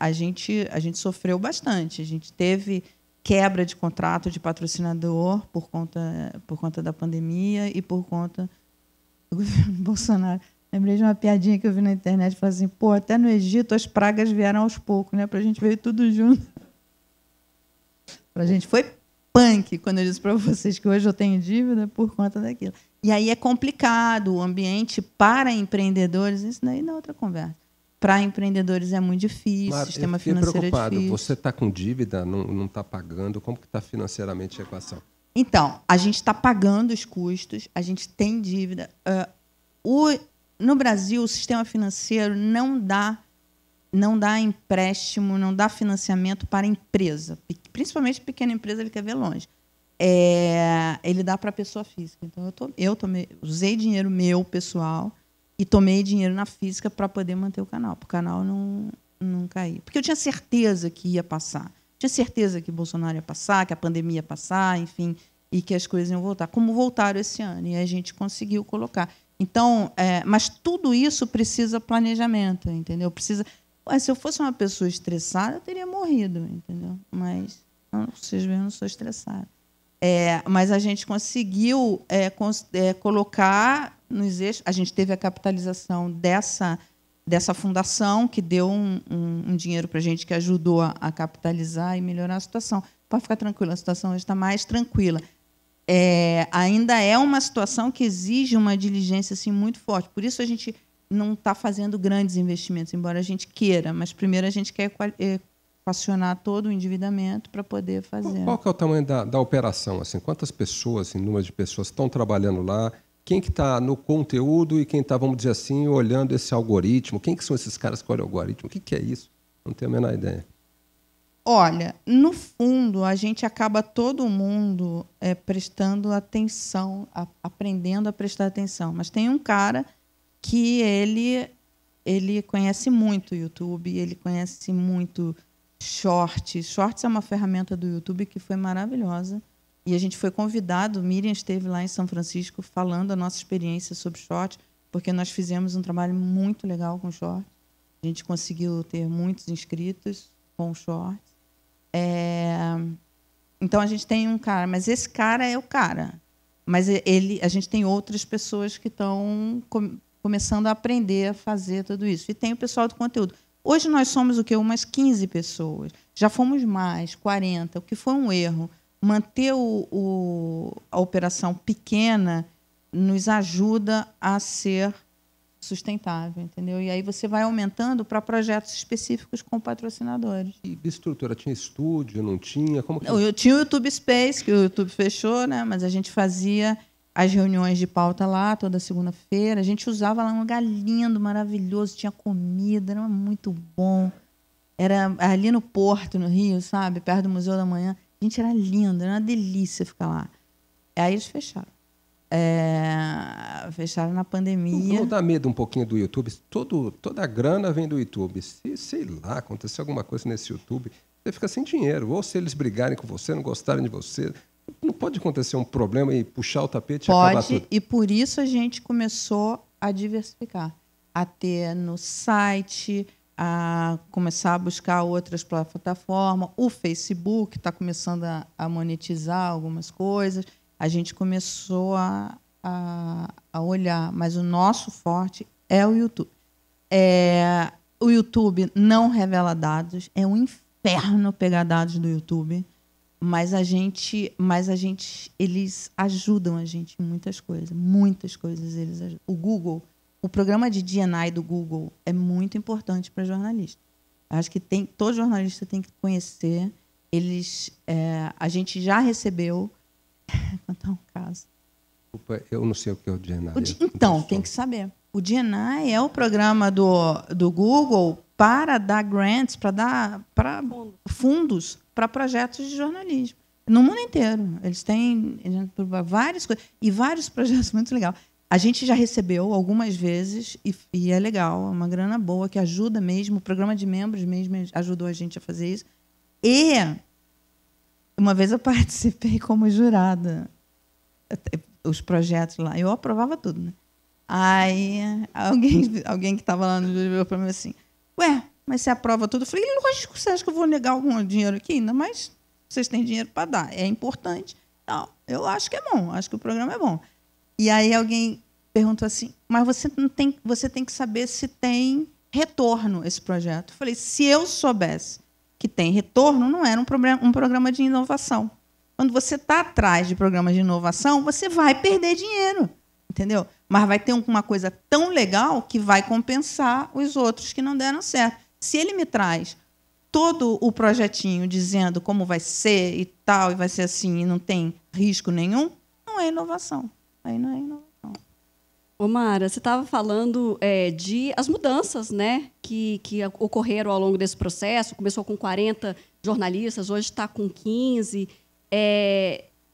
a gente sofreu bastante. A gente teve quebra de contrato de patrocinador por conta da pandemia e por conta do governo Bolsonaro. Lembrei de uma piadinha que eu vi na internet, falando assim, até no Egito as pragas vieram aos poucos, né? Para a gente veio tudo junto. Para a gente foi punk, quando eu disse para vocês que hoje eu tenho dívida por conta daquilo. E aí é complicado, o ambiente para empreendedores, isso daí não é outra conversa. Para empreendedores é muito difícil, o sistema financeiro é difícil. Você está com dívida, não está pagando, como que está financeiramente a equação? Então, a gente está pagando os custos, a gente tem dívida. No Brasil, o sistema financeiro não dá empréstimo, não dá financiamento para empresa. Principalmente pequena empresa, ele quer ver longe. Ele dá para a pessoa física. Então, eu usei dinheiro meu, pessoal, e tomei dinheiro na física para poder manter o canal, para o canal não cair. Porque eu tinha certeza que ia passar. Tinha certeza que o Bolsonaro ia passar, que a pandemia ia passar, enfim, e que as coisas iam voltar. Como voltaram esse ano, e a gente conseguiu colocar. Então, mas tudo isso precisa planejamento, entendeu? Se eu fosse uma pessoa estressada, eu teria morrido, entendeu? Mas, vocês veem, eu não sou estressada. Mas a gente conseguiu colocar nos eixos. A gente teve a capitalização dessa fundação, que deu um dinheiro para a gente, que ajudou a capitalizar e melhorar a situação. Pode ficar tranquila, a situação hoje está mais tranquila. Ainda é uma situação que exige uma diligência assim, muito forte. Por isso, a gente não está fazendo grandes investimentos, embora a gente queira, mas primeiro a gente quer equacionar todo o endividamento para poder fazer. Qual que é o tamanho da operação? Assim, quantas pessoas, número de pessoas estão trabalhando lá? Quem que está no conteúdo e quem está, vamos dizer assim, olhando esse algoritmo? Quem que são esses caras que olham o algoritmo? O que é isso? Não tenho a menor ideia. Olha, no fundo, a gente acaba todo mundo prestando atenção, aprendendo a prestar atenção. Mas tem um cara que ele conhece muito o YouTube, ele conhece muito Shorts. Shorts é uma ferramenta do YouTube que foi maravilhosa. E a gente foi convidado, Miriam esteve lá em São Francisco falando a nossa experiência sobre Shorts, porque nós fizemos um trabalho muito legal com Shorts. A gente conseguiu ter muitos inscritos com Shorts. Então, a gente tem um cara, mas esse cara é o cara. Mas a gente tem outras pessoas que estão começando a aprender a fazer tudo isso. E tem o pessoal do conteúdo. Hoje nós somos o quê? Umas 15 pessoas. Já fomos mais, 40, o que foi um erro. Manter a operação pequena nos ajuda a ser sustentável, entendeu? E aí você vai aumentando para projetos específicos com patrocinadores. E estrutura? Tinha estúdio, não tinha? Como que... Eu tinha o YouTube Space, que o YouTube fechou, né? Mas a gente fazia as reuniões de pauta lá toda segunda-feira. A gente usava lá um lugar lindo, maravilhoso, tinha comida, era muito bom. Era ali no Porto, no Rio, sabe? Perto do Museu da Manhã. Gente, era lindo, era uma delícia ficar lá. Aí eles fecharam. Fecharam na pandemia. Não dá medo um pouquinho do YouTube? Toda a grana vem do YouTube. Se, sei lá, acontecer alguma coisa nesse YouTube, você fica sem dinheiro. Ou se eles brigarem com você, não gostarem de você, não pode acontecer um problema e puxar o tapete e acabar tudo. E por isso a gente começou a diversificar. A ter no site, a começar a buscar outras plataformas. O Facebook está começando a monetizar algumas coisas. A gente começou a olhar, mas o nosso forte é o YouTube. O YouTube não revela dados, é um inferno pegar dados do YouTube, mas eles ajudam a gente em muitas coisas eles ajudam. O Google, o programa de D&I do Google é muito importante para jornalista. Acho que todo jornalista tem que conhecer. A gente já recebeu. Vou contar um caso. Desculpa, eu não sei o que é o D&I. Então, tem que saber. O D&I é o programa do Google para dar grants, para dar fundos para projetos de jornalismo. No mundo inteiro. Eles têm várias coisas e vários projetos muito legais. A gente já recebeu algumas vezes e é legal, é uma grana boa que ajuda mesmo. O programa de membros mesmo ajudou a gente a fazer isso. E uma vez eu participei como jurada, os projetos lá, eu aprovava tudo, né? Aí alguém que estava lá no júri veio para mim assim, mas você aprova tudo? Eu falei, lógico, você acha que eu vou negar algum dinheiro aqui? Ainda mais vocês têm dinheiro para dar, é importante. Não, eu acho que é bom, acho que o programa é bom. E aí alguém perguntou assim, mas você tem que saber se tem retorno esse projeto. Eu falei, se eu soubesse que tem retorno, não era um programa de inovação. Quando você está atrás de programas de inovação, você vai perder dinheiro, entendeu? Mas vai ter uma coisa tão legal que vai compensar os outros que não deram certo. Se ele me traz todo o projetinho dizendo como vai ser e tal, e vai ser assim, e não tem risco nenhum, não é inovação. Aí não é inovação. Ô Mara, você estava falando de as mudanças, né, que ocorreram ao longo desse processo. Começou com 40 jornalistas, hoje está com 15.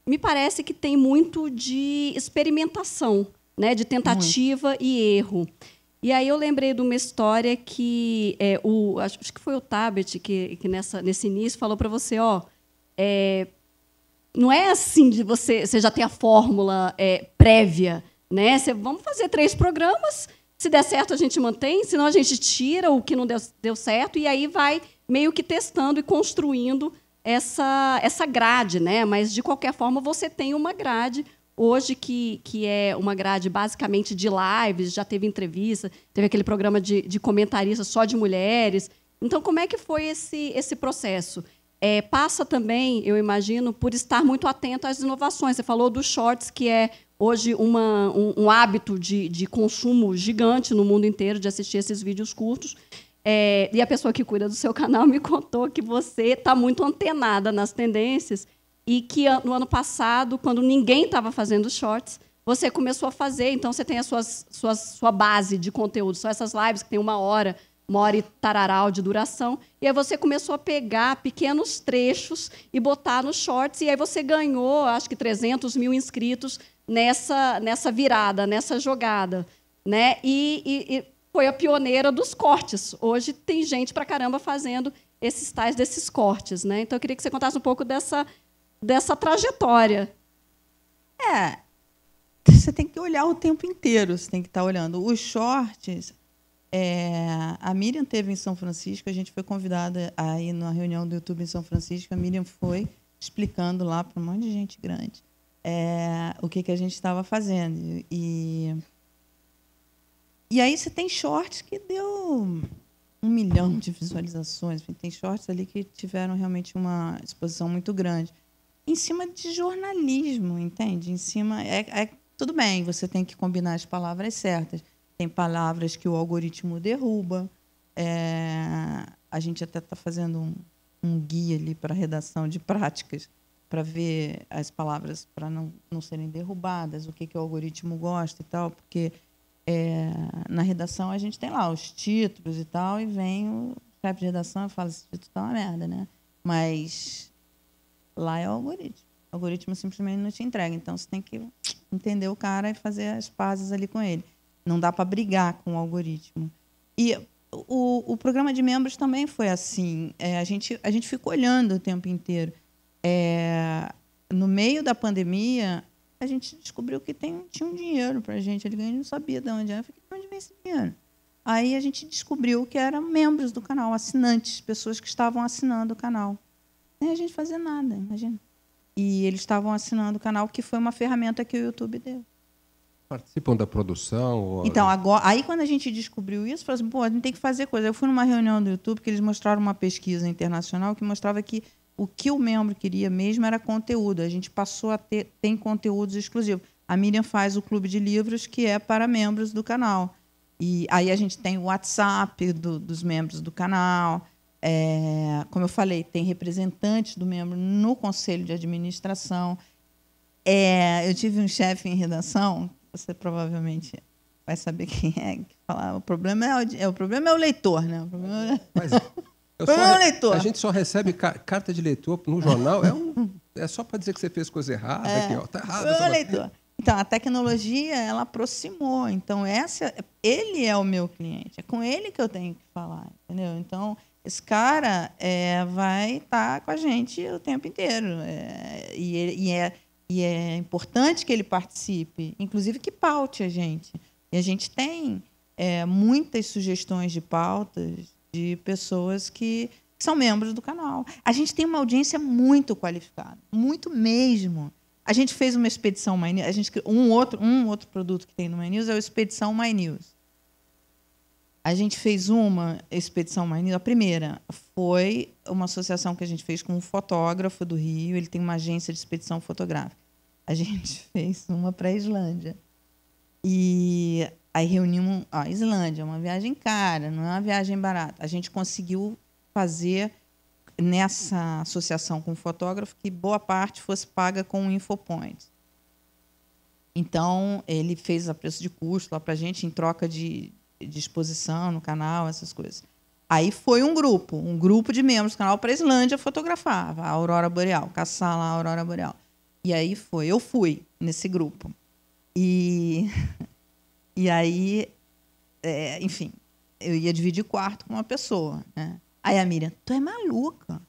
Me parece que tem muito de experimentação, né, de tentativa e erro. E aí eu lembrei de uma história que acho que foi o Tabet que nesse início falou para você, não é assim de você já ter a fórmula prévia, né? Vamos fazer 3 programas, se der certo a gente mantém, senão a gente tira o que não deu certo e aí vai meio que testando e construindo essa grade, né? Mas de qualquer forma você tem uma grade hoje que é uma grade basicamente de lives, já teve entrevista, teve aquele programa de comentaristas só de mulheres. Então, como é que foi esse processo? Passa também, eu imagino, por estar muito atento às inovações. Você falou dos shorts, que é hoje um hábito de consumo gigante no mundo inteiro, de assistir esses vídeos curtos. E a pessoa que cuida do seu canal me contou que você está muito antenada nas tendências e que no ano passado, quando ninguém estava fazendo shorts, você começou a fazer. Então, você tem a sua base de conteúdo. São essas lives que tem 1 hora e tararau de duração. E aí você começou a pegar pequenos trechos e botar nos shorts. E aí você ganhou, acho que 300 mil inscritos nessa virada, nessa jogada, né? E foi a pioneira dos cortes. Hoje tem gente pra caramba fazendo desses cortes, né? Então eu queria que você contasse um pouco dessa trajetória. Você tem que olhar o tempo inteiro, você tem que estar olhando. Os shorts, a Miriam teve em São Francisco, a gente foi convidada a ir na reunião do YouTube em São Francisco, a Miriam foi explicando lá para um monte de gente grande o que a gente estava fazendo. E aí você tem shorts que deu 1 milhão de visualizações, tem shorts ali que tiveram realmente uma exposição muito grande. Em cima de jornalismo, entende? Em cima tudo bem, você tem que combinar as palavras certas, tem palavras que o algoritmo derruba. A gente até está fazendo um guia ali para redação de práticas, para ver as palavras para não serem derrubadas, o que o algoritmo gosta e tal, porque na redação a gente tem lá os títulos e tal, e vem o chefe de redação e fala: esse título tá uma merda, né? Mas lá é o algoritmo. O algoritmo simplesmente não te entrega. Então, você tem que entender o cara e fazer as pazes ali com ele. Não dá para brigar com o algoritmo. E o programa de membros também foi assim. A gente ficou olhando o tempo inteiro. No meio da pandemia, a gente descobriu que tinha um dinheiro para a gente. A gente não sabia de onde era. Eu falei: de onde vem esse dinheiro? Aí a gente descobriu que eram membros do canal, assinantes, pessoas que estavam assinando o canal. Nem a gente fazia nada, imagina. E eles estavam assinando o canal, que foi uma ferramenta que o YouTube deu. Participam da produção? Então, agora, aí quando a gente descobriu isso, falou assim: pô, a gente tem que fazer coisa. Eu fui numa reunião do YouTube que eles mostraram uma pesquisa internacional que mostrava que o que o membro queria mesmo era conteúdo. A gente passou a tem conteúdos exclusivos. A Miriam faz o Clube de Livros, que é para membros do canal. E aí a gente tem o WhatsApp dos membros do canal. Como eu falei, tem representantes do membro no conselho de administração. Eu tive um chefe em redação, você provavelmente vai saber quem é, que fala: o problema é o leitor, né? O problema é o leitor. A gente só recebe carta de leitor no jornal, é só para dizer que você fez coisa errada. Tá errado. É o leitor. Então, a tecnologia, ela aproximou. Então, ele é o meu cliente. É com ele que eu tenho que falar, entendeu? Então, esse cara vai estar com a gente o tempo inteiro. E é importante que ele participe, inclusive que paute a gente. E a gente tem muitas sugestões de pautas de pessoas que são membros do canal. A gente tem uma audiência muito qualificada, muito mesmo. A gente fez uma expedição My News. Um outro produto que tem no My News é o Expedição My News. A gente fez uma expedição My News. A primeira foi uma associação que a gente fez com um fotógrafo do Rio. Ele tem uma agência de expedição fotográfica. A gente fez uma para a Islândia. E aí reunimos a Islândia. É uma viagem cara, não é uma viagem barata. A gente conseguiu fazer nessa associação com o fotógrafo que boa parte fosse paga com o Infopoint. Então, ele fez a preço de custo lá para a gente, em troca de exposição no canal, essas coisas. Aí foi um grupo de membros do canal para a Islândia fotografar a aurora boreal, caçar lá a aurora boreal. E aí eu fui nesse grupo. E aí, enfim, eu ia dividir quarto com uma pessoa, né? Aí a Miriam: tu é maluca?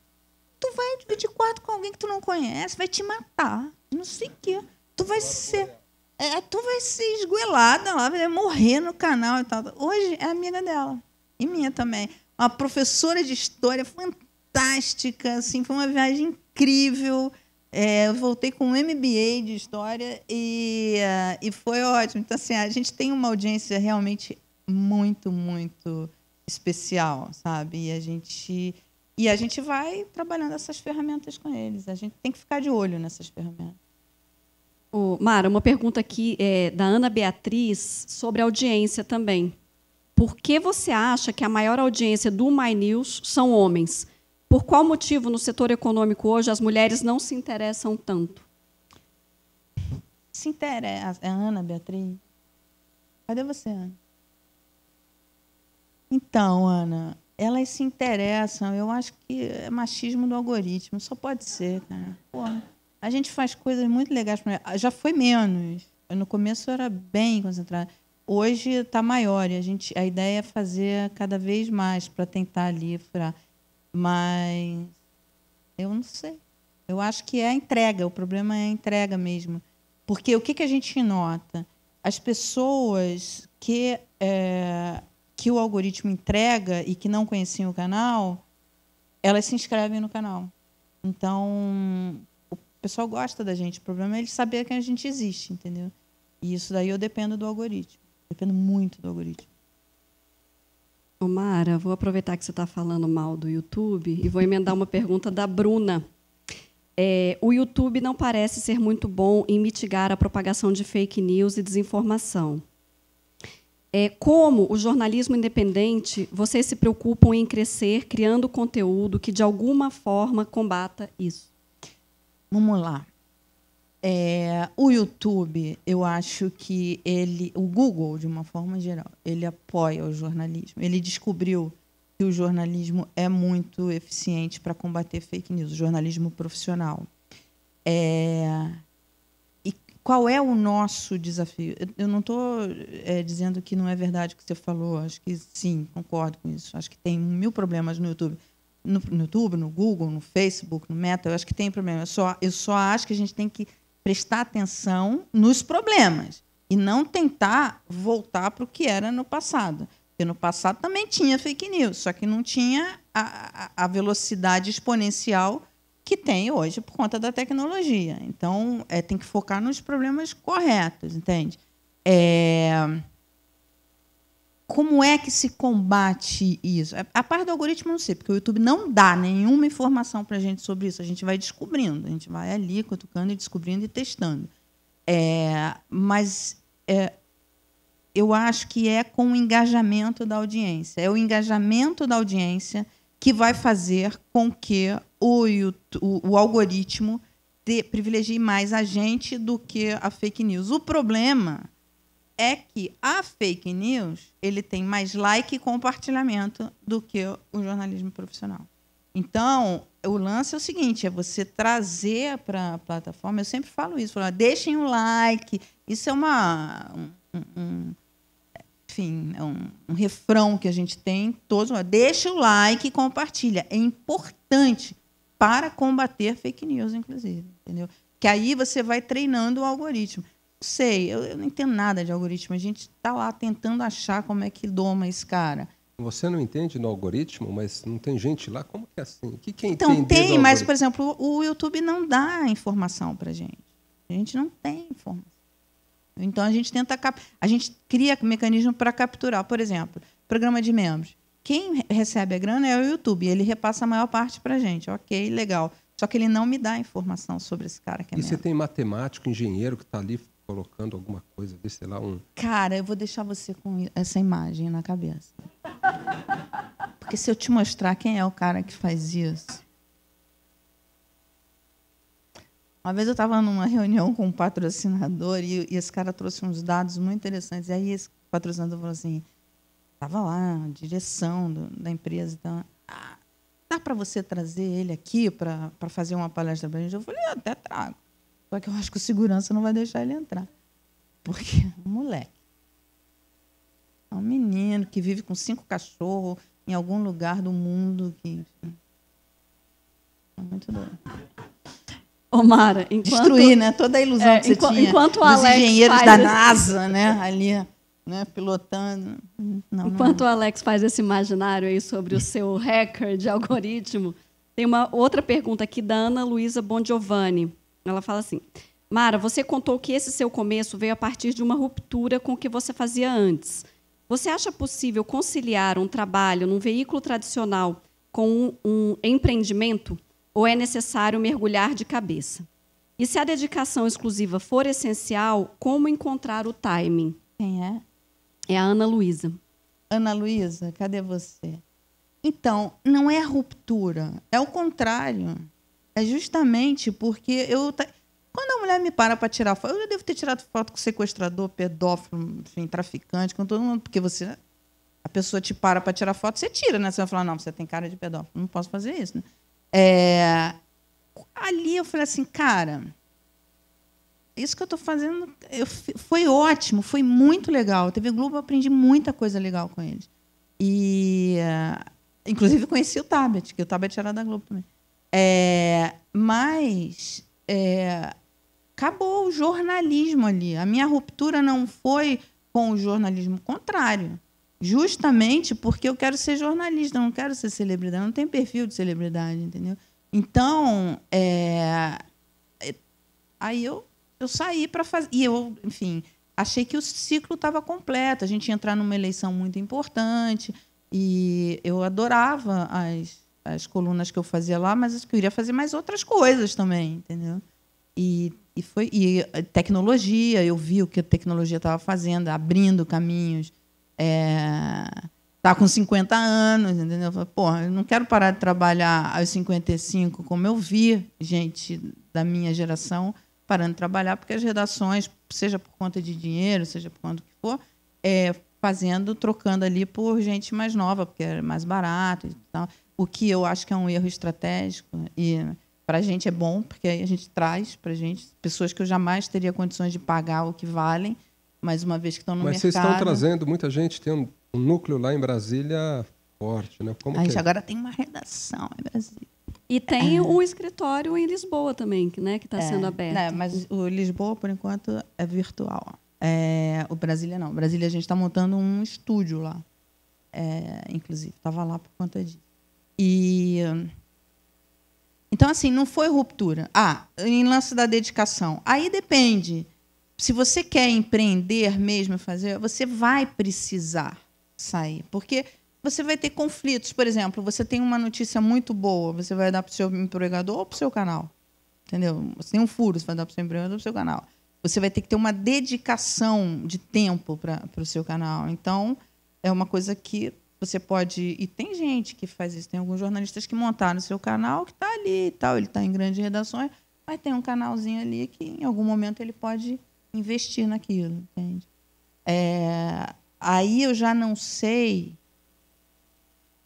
Tu vai dividir quarto com alguém que tu não conhece, vai te matar, não sei o quê. Tu vai ser esgoelada lá, vai morrer no canal e tal. Hoje é amiga dela, e minha também. Uma professora de história fantástica, assim, foi uma viagem incrível. Eu voltei com um MBA de história e foi ótimo. Então, assim, a gente tem uma audiência realmente muito, muito especial, sabe? E a gente vai trabalhando essas ferramentas com eles. A gente tem que ficar de olho nessas ferramentas. Mara, uma pergunta aqui da Ana Beatriz sobre audiência também. Por que você acha que a maior audiência do My News são homens? Por qual motivo no setor econômico hoje as mulheres não se interessam tanto? Se interessa. É a Ana Beatriz? Cadê você, Ana? Então, Ana, elas se interessam. Eu acho que é machismo do algoritmo. Só pode ser, cara. Porra, a gente faz coisas muito legais. Já foi menos. No começo era bem concentrado. Hoje está maior. E a ideia é fazer cada vez mais para tentar livrar. Mas eu não sei. Eu acho que é a entrega. O problema é a entrega mesmo. Porque o que a gente nota? As pessoas que o algoritmo entrega e que não conheciam o canal, elas se inscrevem no canal. Então, o pessoal gosta da gente. O problema é eles saberem que a gente existe, entendeu? E isso daí eu dependo do algoritmo. Dependo muito do algoritmo. Mara, vou aproveitar que você está falando mal do YouTube e vou emendar uma pergunta da Bruna. O YouTube não parece ser muito bom em mitigar a propagação de fake news e desinformação. Como o jornalismo independente, vocês se preocupam em crescer, criando conteúdo que, de alguma forma, combata isso? Vamos lá. O YouTube, eu acho que o Google, de uma forma geral, ele apoia o jornalismo. Ele descobriu que o jornalismo é muito eficiente para combater fake news, o jornalismo profissional. E qual é o nosso desafio? Eu não estou dizendo que não é verdade o que você falou. Acho que sim, concordo com isso. Acho que tem 1000 problemas no YouTube. No YouTube, no Google, no Facebook, no Meta, eu acho que tem problema. Eu só acho que a gente tem que prestar atenção nos problemas e não tentar voltar para o que era no passado. Porque no passado também tinha fake news, só que não tinha a velocidade exponencial que tem hoje por conta da tecnologia. Então, tem que focar nos problemas corretos, entende? Como é que se combate isso? A parte do algoritmo, eu não sei, porque o YouTube não dá nenhuma informação para a gente sobre isso. A gente vai descobrindo, a gente vai ali cutucando e descobrindo e testando. Mas eu acho que é com o engajamento da audiência. É o engajamento da audiência que vai fazer com que o algoritmo privilegie mais a gente do que a fake news. O problema é que a fake news ele tem mais like e compartilhamento do que o jornalismo profissional. Então, o lance é o seguinte, é você trazer para a plataforma, eu sempre falo isso, deixem o like, isso é um refrão que a gente tem, todos, deixa o like e compartilha. É importante para combater fake news, inclusive, entendeu? Que aí você vai treinando o algoritmo. Sei, eu não entendo nada de algoritmo. A gente está lá tentando achar como é que doma esse cara. Você não entende no algoritmo, mas não tem gente lá? Como que é assim? O que é então, entender tem, mas, por exemplo, o YouTube não dá informação para a gente. A gente não tem informação. Então, a gente a gente cria mecanismo para capturar. Por exemplo, programa de membros. Quem recebe a grana é o YouTube. Ele repassa a maior parte para a gente. Ok, legal. Só que ele não me dá informação sobre esse cara que é membro. E você tem matemático, engenheiro que está ali colocando alguma coisa, sei lá, Cara, eu vou deixar você com essa imagem na cabeça. Porque se eu te mostrar quem é o cara que faz isso... Uma vez eu estava numa reunião com um patrocinador e esse cara trouxe uns dados muito interessantes. E aí esse patrocinador falou assim, estava lá, a direção da empresa, então, dá para você trazer ele aqui para fazer uma palestra para a gente? Eu falei, até trago. Só que eu acho que o segurança não vai deixar ele entrar. Porque é um moleque. É um menino que vive com 5 cachorros em algum lugar do mundo. Enfim, é muito doido. Ô, Mara, destruir, né, toda a ilusão que você tinha dos engenheiros da NASA, né, ali, né, pilotando. Enquanto o Alex faz esse imaginário aí sobre o seu hacker de algoritmo, tem uma outra pergunta aqui da Ana Luísa Bongiovanni. Ela fala assim, Mara, você contou que esse seu começo veio a partir de uma ruptura com o que você fazia antes. Você acha possível conciliar um trabalho num veículo tradicional com um empreendimento? Ou é necessário mergulhar de cabeça? E se a dedicação exclusiva for essencial, como encontrar o timing? Quem é? É a Ana Luísa. Ana Luísa, cadê você? Então, não é ruptura, é o contrário. É justamente porque quando a mulher me para tirar foto, eu devo ter tirado foto com sequestrador, pedófilo, enfim, traficante, com todo mundo, porque a pessoa te para tirar foto, você tira, né? Você vai falar, não, você tem cara de pedófilo, não posso fazer isso, né? Ali eu falei assim, cara, isso que eu estou fazendo foi ótimo, foi muito legal. A TV Globo, eu aprendi muita coisa legal com eles. E, inclusive, conheci o Tabet, que o Tabet era da Globo também. Mas acabou o jornalismo ali. A minha ruptura não foi com o jornalismo, contrário. Justamente porque eu quero ser jornalista, eu não quero ser celebridade, eu não tenho perfil de celebridade, entendeu? Então, aí eu saí para fazer. E eu, enfim, achei que o ciclo estava completo. A gente ia entrar numa eleição muito importante e eu adorava as colunas que eu fazia lá, mas eu queria fazer mais outras coisas também, entendeu? E tecnologia, eu vi o que a tecnologia estava fazendo, abrindo caminhos. Tá com 50 anos, entendeu? Eu falei, pô, eu não quero parar de trabalhar aos 55, como eu vi gente da minha geração parando de trabalhar, porque as redações, seja por conta de dinheiro, seja por conta do que for, trocando ali por gente mais nova, porque era mais barato e tal. O que eu acho que é um erro estratégico. E para a gente é bom, porque aí a gente traz para a gente pessoas que eu jamais teria condições de pagar o que valem, mas uma vez que estão no mercado... Mas vocês estão trazendo muita gente, tem um núcleo lá em Brasília forte, né? Como a gente que é? agora tem uma redação em Brasília. E tem um escritório em Lisboa também, né, que está sendo aberto. Né, mas o Lisboa, por enquanto, é virtual. O Brasília não. Brasília a gente está montando um estúdio lá. Inclusive, estava lá por conta disso. Então, assim, não foi ruptura. Em lance da dedicação. Aí depende. Se você quer empreender mesmo, você vai precisar sair. Porque você vai ter conflitos. Por exemplo, você tem uma notícia muito boa, você vai dar para o seu empregador ou para o seu canal. Entendeu? Você tem um furo, você vai dar para o seu empregador ou para o seu canal. Você vai ter que ter uma dedicação de tempo para o seu canal. Então, é uma coisa que você pode... E tem gente que faz isso. Tem alguns jornalistas que montaram o seu canal, que está ali e tal. Ele está em grandes redações, mas tem um canalzinho ali que, em algum momento, ele pode investir naquilo. Entende? Aí eu já não sei...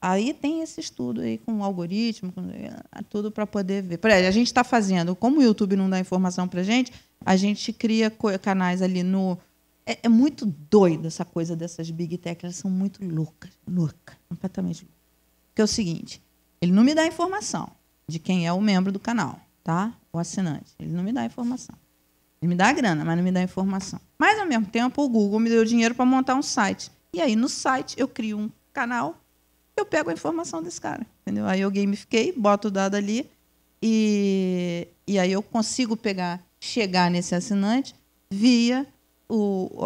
Aí tem esse estudo aí com algoritmo, com tudo para poder ver. Por exemplo, a gente está fazendo, como o YouTube não dá informação para a gente cria canais ali no... É muito doido essa coisa dessas big tech, elas são muito loucas, completamente loucas. Porque é o seguinte, ele não me dá informação de quem é o membro do canal, tá? O assinante. Ele não me dá informação. Ele me dá a grana, mas não me dá informação. Mas, ao mesmo tempo, o Google me deu dinheiro para montar um site. E aí, no site, eu crio um canal, eu pego a informação desse cara, entendeu? Aí eu gamifiquei, boto o dado ali e aí eu consigo chegar nesse assinante via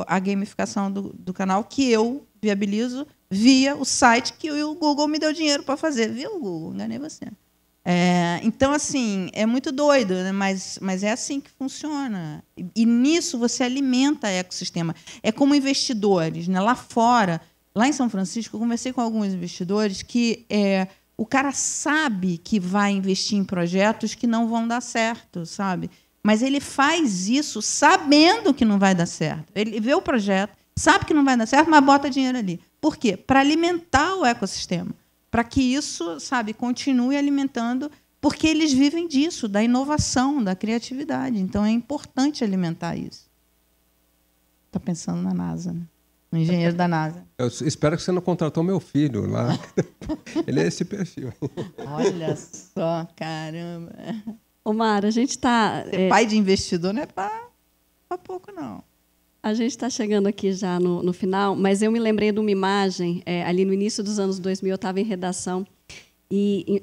a gamificação do canal que eu viabilizo via o site que o Google me deu dinheiro para fazer. Viu, Google? Enganei você. Então, assim, é muito doido, né? Mas é assim que funciona. E nisso você alimenta o ecossistema. É como investidores, né? Lá fora... Lá em São Francisco, eu conversei com alguns investidores que o cara sabe que vai investir em projetos que não vão dar certo, sabe? Mas ele faz isso sabendo que não vai dar certo. Ele vê o projeto, sabe que não vai dar certo, mas bota dinheiro ali. Por quê? Para alimentar o ecossistema, para que isso, sabe, continue alimentando, porque eles vivem disso, da inovação, da criatividade. Então, é importante alimentar isso. Está pensando na NASA, né? Um engenheiro da NASA. Eu espero que você não contratou meu filho lá. Ele é esse perfil. Olha só, caramba. Ô, Mara, a gente está... Ser pai de investidor não é para pouco, não. A gente está chegando aqui já no final, mas eu me lembrei de uma imagem, ali no início dos anos 2000, eu estava em redação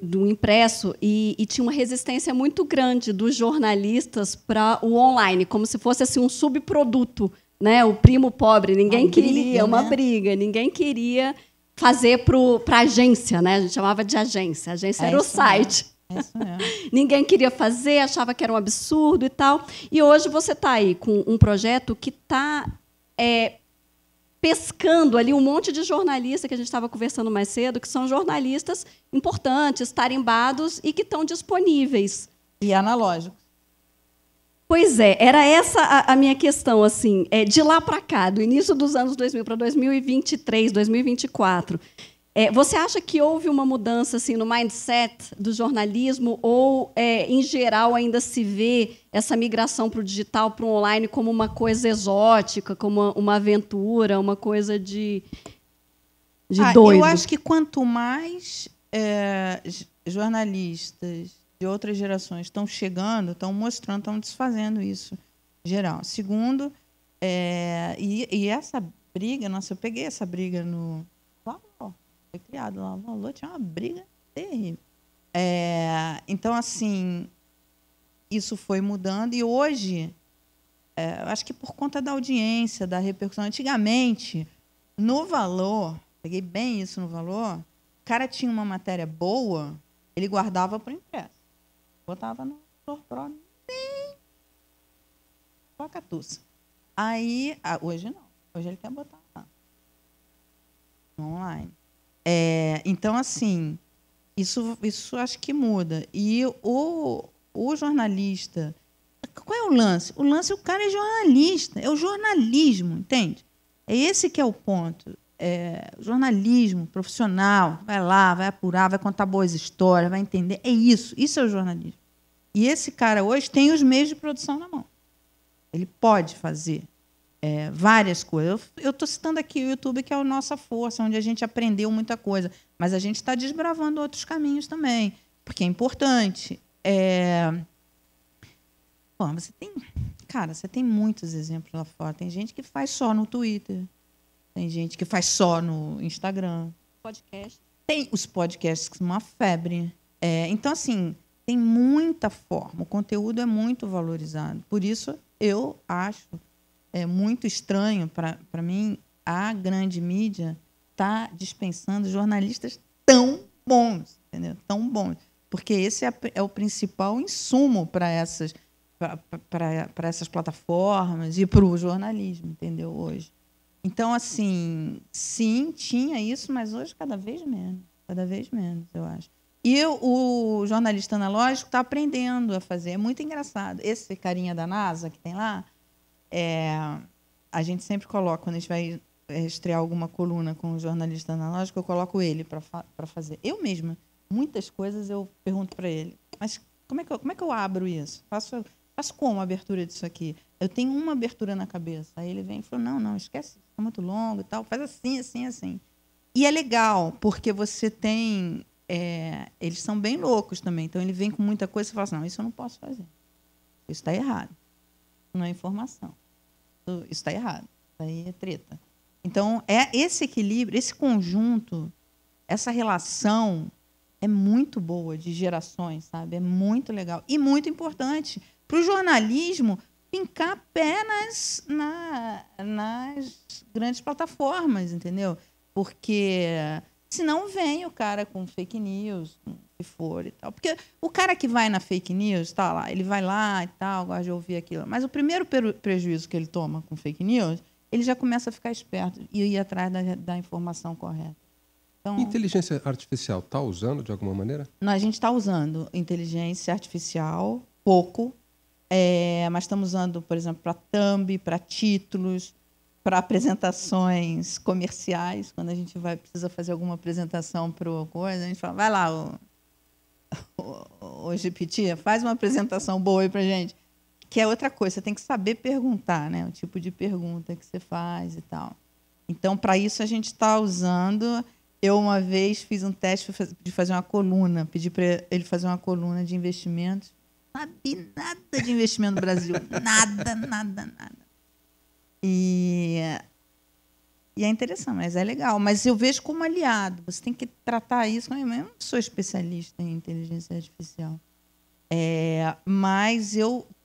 do impresso e tinha uma resistência muito grande dos jornalistas para o online, como se fosse assim, um subproduto, né? O primo pobre, ninguém queria, uma briga, ninguém queria fazer para a agência, né? A gente chamava de agência. A agência era o site. É isso mesmo. Ninguém queria fazer, achava que era um absurdo e tal. E hoje você está aí com um projeto que está pescando ali um monte de jornalistas que a gente estava conversando mais cedo, que são jornalistas importantes, tarimbados e que estão disponíveis. E analógicos. Pois é, era essa a minha questão, assim, de lá para cá, do início dos anos 2000 para 2023, 2024. Você acha que houve uma mudança assim, no mindset do jornalismo ou, em geral, ainda se vê essa migração para o digital, para o online, como uma coisa exótica, como uma aventura, uma coisa de doido? Eu acho que quanto mais jornalistas de outras gerações estão chegando, estão mostrando, estão desfazendo isso em geral. Segundo, e essa briga, nossa, eu peguei essa briga no Valor, foi criado lá, no Valor, tinha uma briga terrível. Então, assim, isso foi mudando, e hoje, eu acho que por conta da audiência, da repercussão, antigamente, no Valor, peguei bem isso no Valor, o cara tinha uma matéria boa, ele guardava para o impresso. Botava no Pro, nem catuça. Aí, hoje não. Hoje ele quer botar lá. online. Então, assim, isso acho que muda. E o jornalista... Qual é o lance? O cara é jornalista, é o jornalismo, entende? É esse que é o ponto. Jornalismo profissional, vai lá, vai apurar, vai contar boas histórias, vai entender. Isso é o jornalismo. E esse cara hoje tem os meios de produção na mão. Ele pode fazer várias coisas. Eu estou citando aqui o YouTube, que é a nossa força, onde a gente aprendeu muita coisa, mas a gente está desbravando outros caminhos também, porque é importante. Você tem muitos exemplos lá fora. Tem gente que faz só no Twitter, tem gente que faz só no Instagram. Podcast. Tem os podcasts que são uma febre. Então, assim, tem muita forma. O conteúdo é muito valorizado. Por isso, eu acho muito estranho, para mim, a grande mídia tá dispensando jornalistas tão bons, entendeu? Tão bons. Porque esse é o principal insumo para essas plataformas e para o jornalismo, entendeu? Hoje. Então, assim, sim, tinha isso, mas hoje cada vez menos, eu acho. E o jornalista analógico está aprendendo a fazer. É muito engraçado. Esse carinha da NASA que tem lá, a gente sempre coloca, quando a gente vai estrear alguma coluna com o jornalista analógico, eu coloco ele para fazer. Eu mesma, muitas coisas eu pergunto para ele, mas como é que eu abro isso? Faço como a abertura disso aqui? Eu tenho uma abertura na cabeça. Aí ele vem e fala, não, esquece, está muito longo e tal, faz assim, assim, assim. E é legal, porque você tem... eles são bem loucos também, então ele vem com muita coisa e fala assim, não, isso eu não posso fazer. Isso está errado. Não é informação. Isso está errado. Isso aí é treta. Então, esse equilíbrio, esse conjunto, essa relação é muito boa de gerações, sabe? É muito legal. E muito importante para o jornalismo fincar pé nas grandes plataformas, entendeu? Porque senão vem o cara com fake news, o que for e tal. Porque o cara que vai na fake news, tá lá, ele vai lá e tal, gosta de ouvir aquilo. Mas o primeiro prejuízo que ele toma com fake news, ele já começa a ficar esperto e ir atrás da informação correta. Então, inteligência artificial está usando de alguma maneira? A gente está usando inteligência artificial, pouco, mas estamos usando, por exemplo, para thumb, para títulos, para apresentações comerciais. Quando a gente precisa fazer alguma apresentação para coisa, a gente fala, vai lá, o GPT, faz uma apresentação boa aí para a gente. Que é outra coisa, você tem que saber perguntar, né? O tipo de pergunta que você faz e tal. Então, para isso, a gente está usando... Eu, uma vez, fiz um teste de fazer uma coluna, pedi para ele fazer uma coluna de investimentos. Não sabia nada de investimento no Brasil. Nada. E é interessante, mas é legal. Mas eu vejo como aliado. Você tem que tratar isso. Eu não sou especialista em inteligência artificial. Mas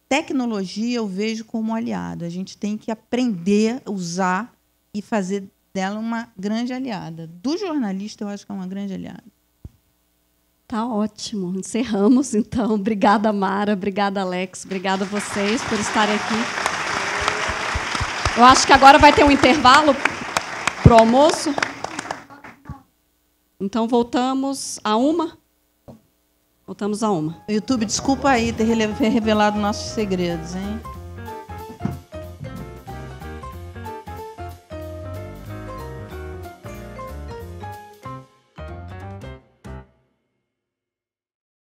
tecnologia eu vejo como aliado. A gente tem que aprender a usar e fazer dela uma grande aliada. Do jornalista, eu acho que é uma grande aliada. Tá ótimo. Encerramos, então. Obrigada, Mara. Obrigada, Alex. Obrigada a vocês por estarem aqui. Eu acho que agora vai ter um intervalo para o almoço. Então, voltamos a 1. Voltamos a 1. YouTube, desculpa aí ter revelado nossos segredos, hein?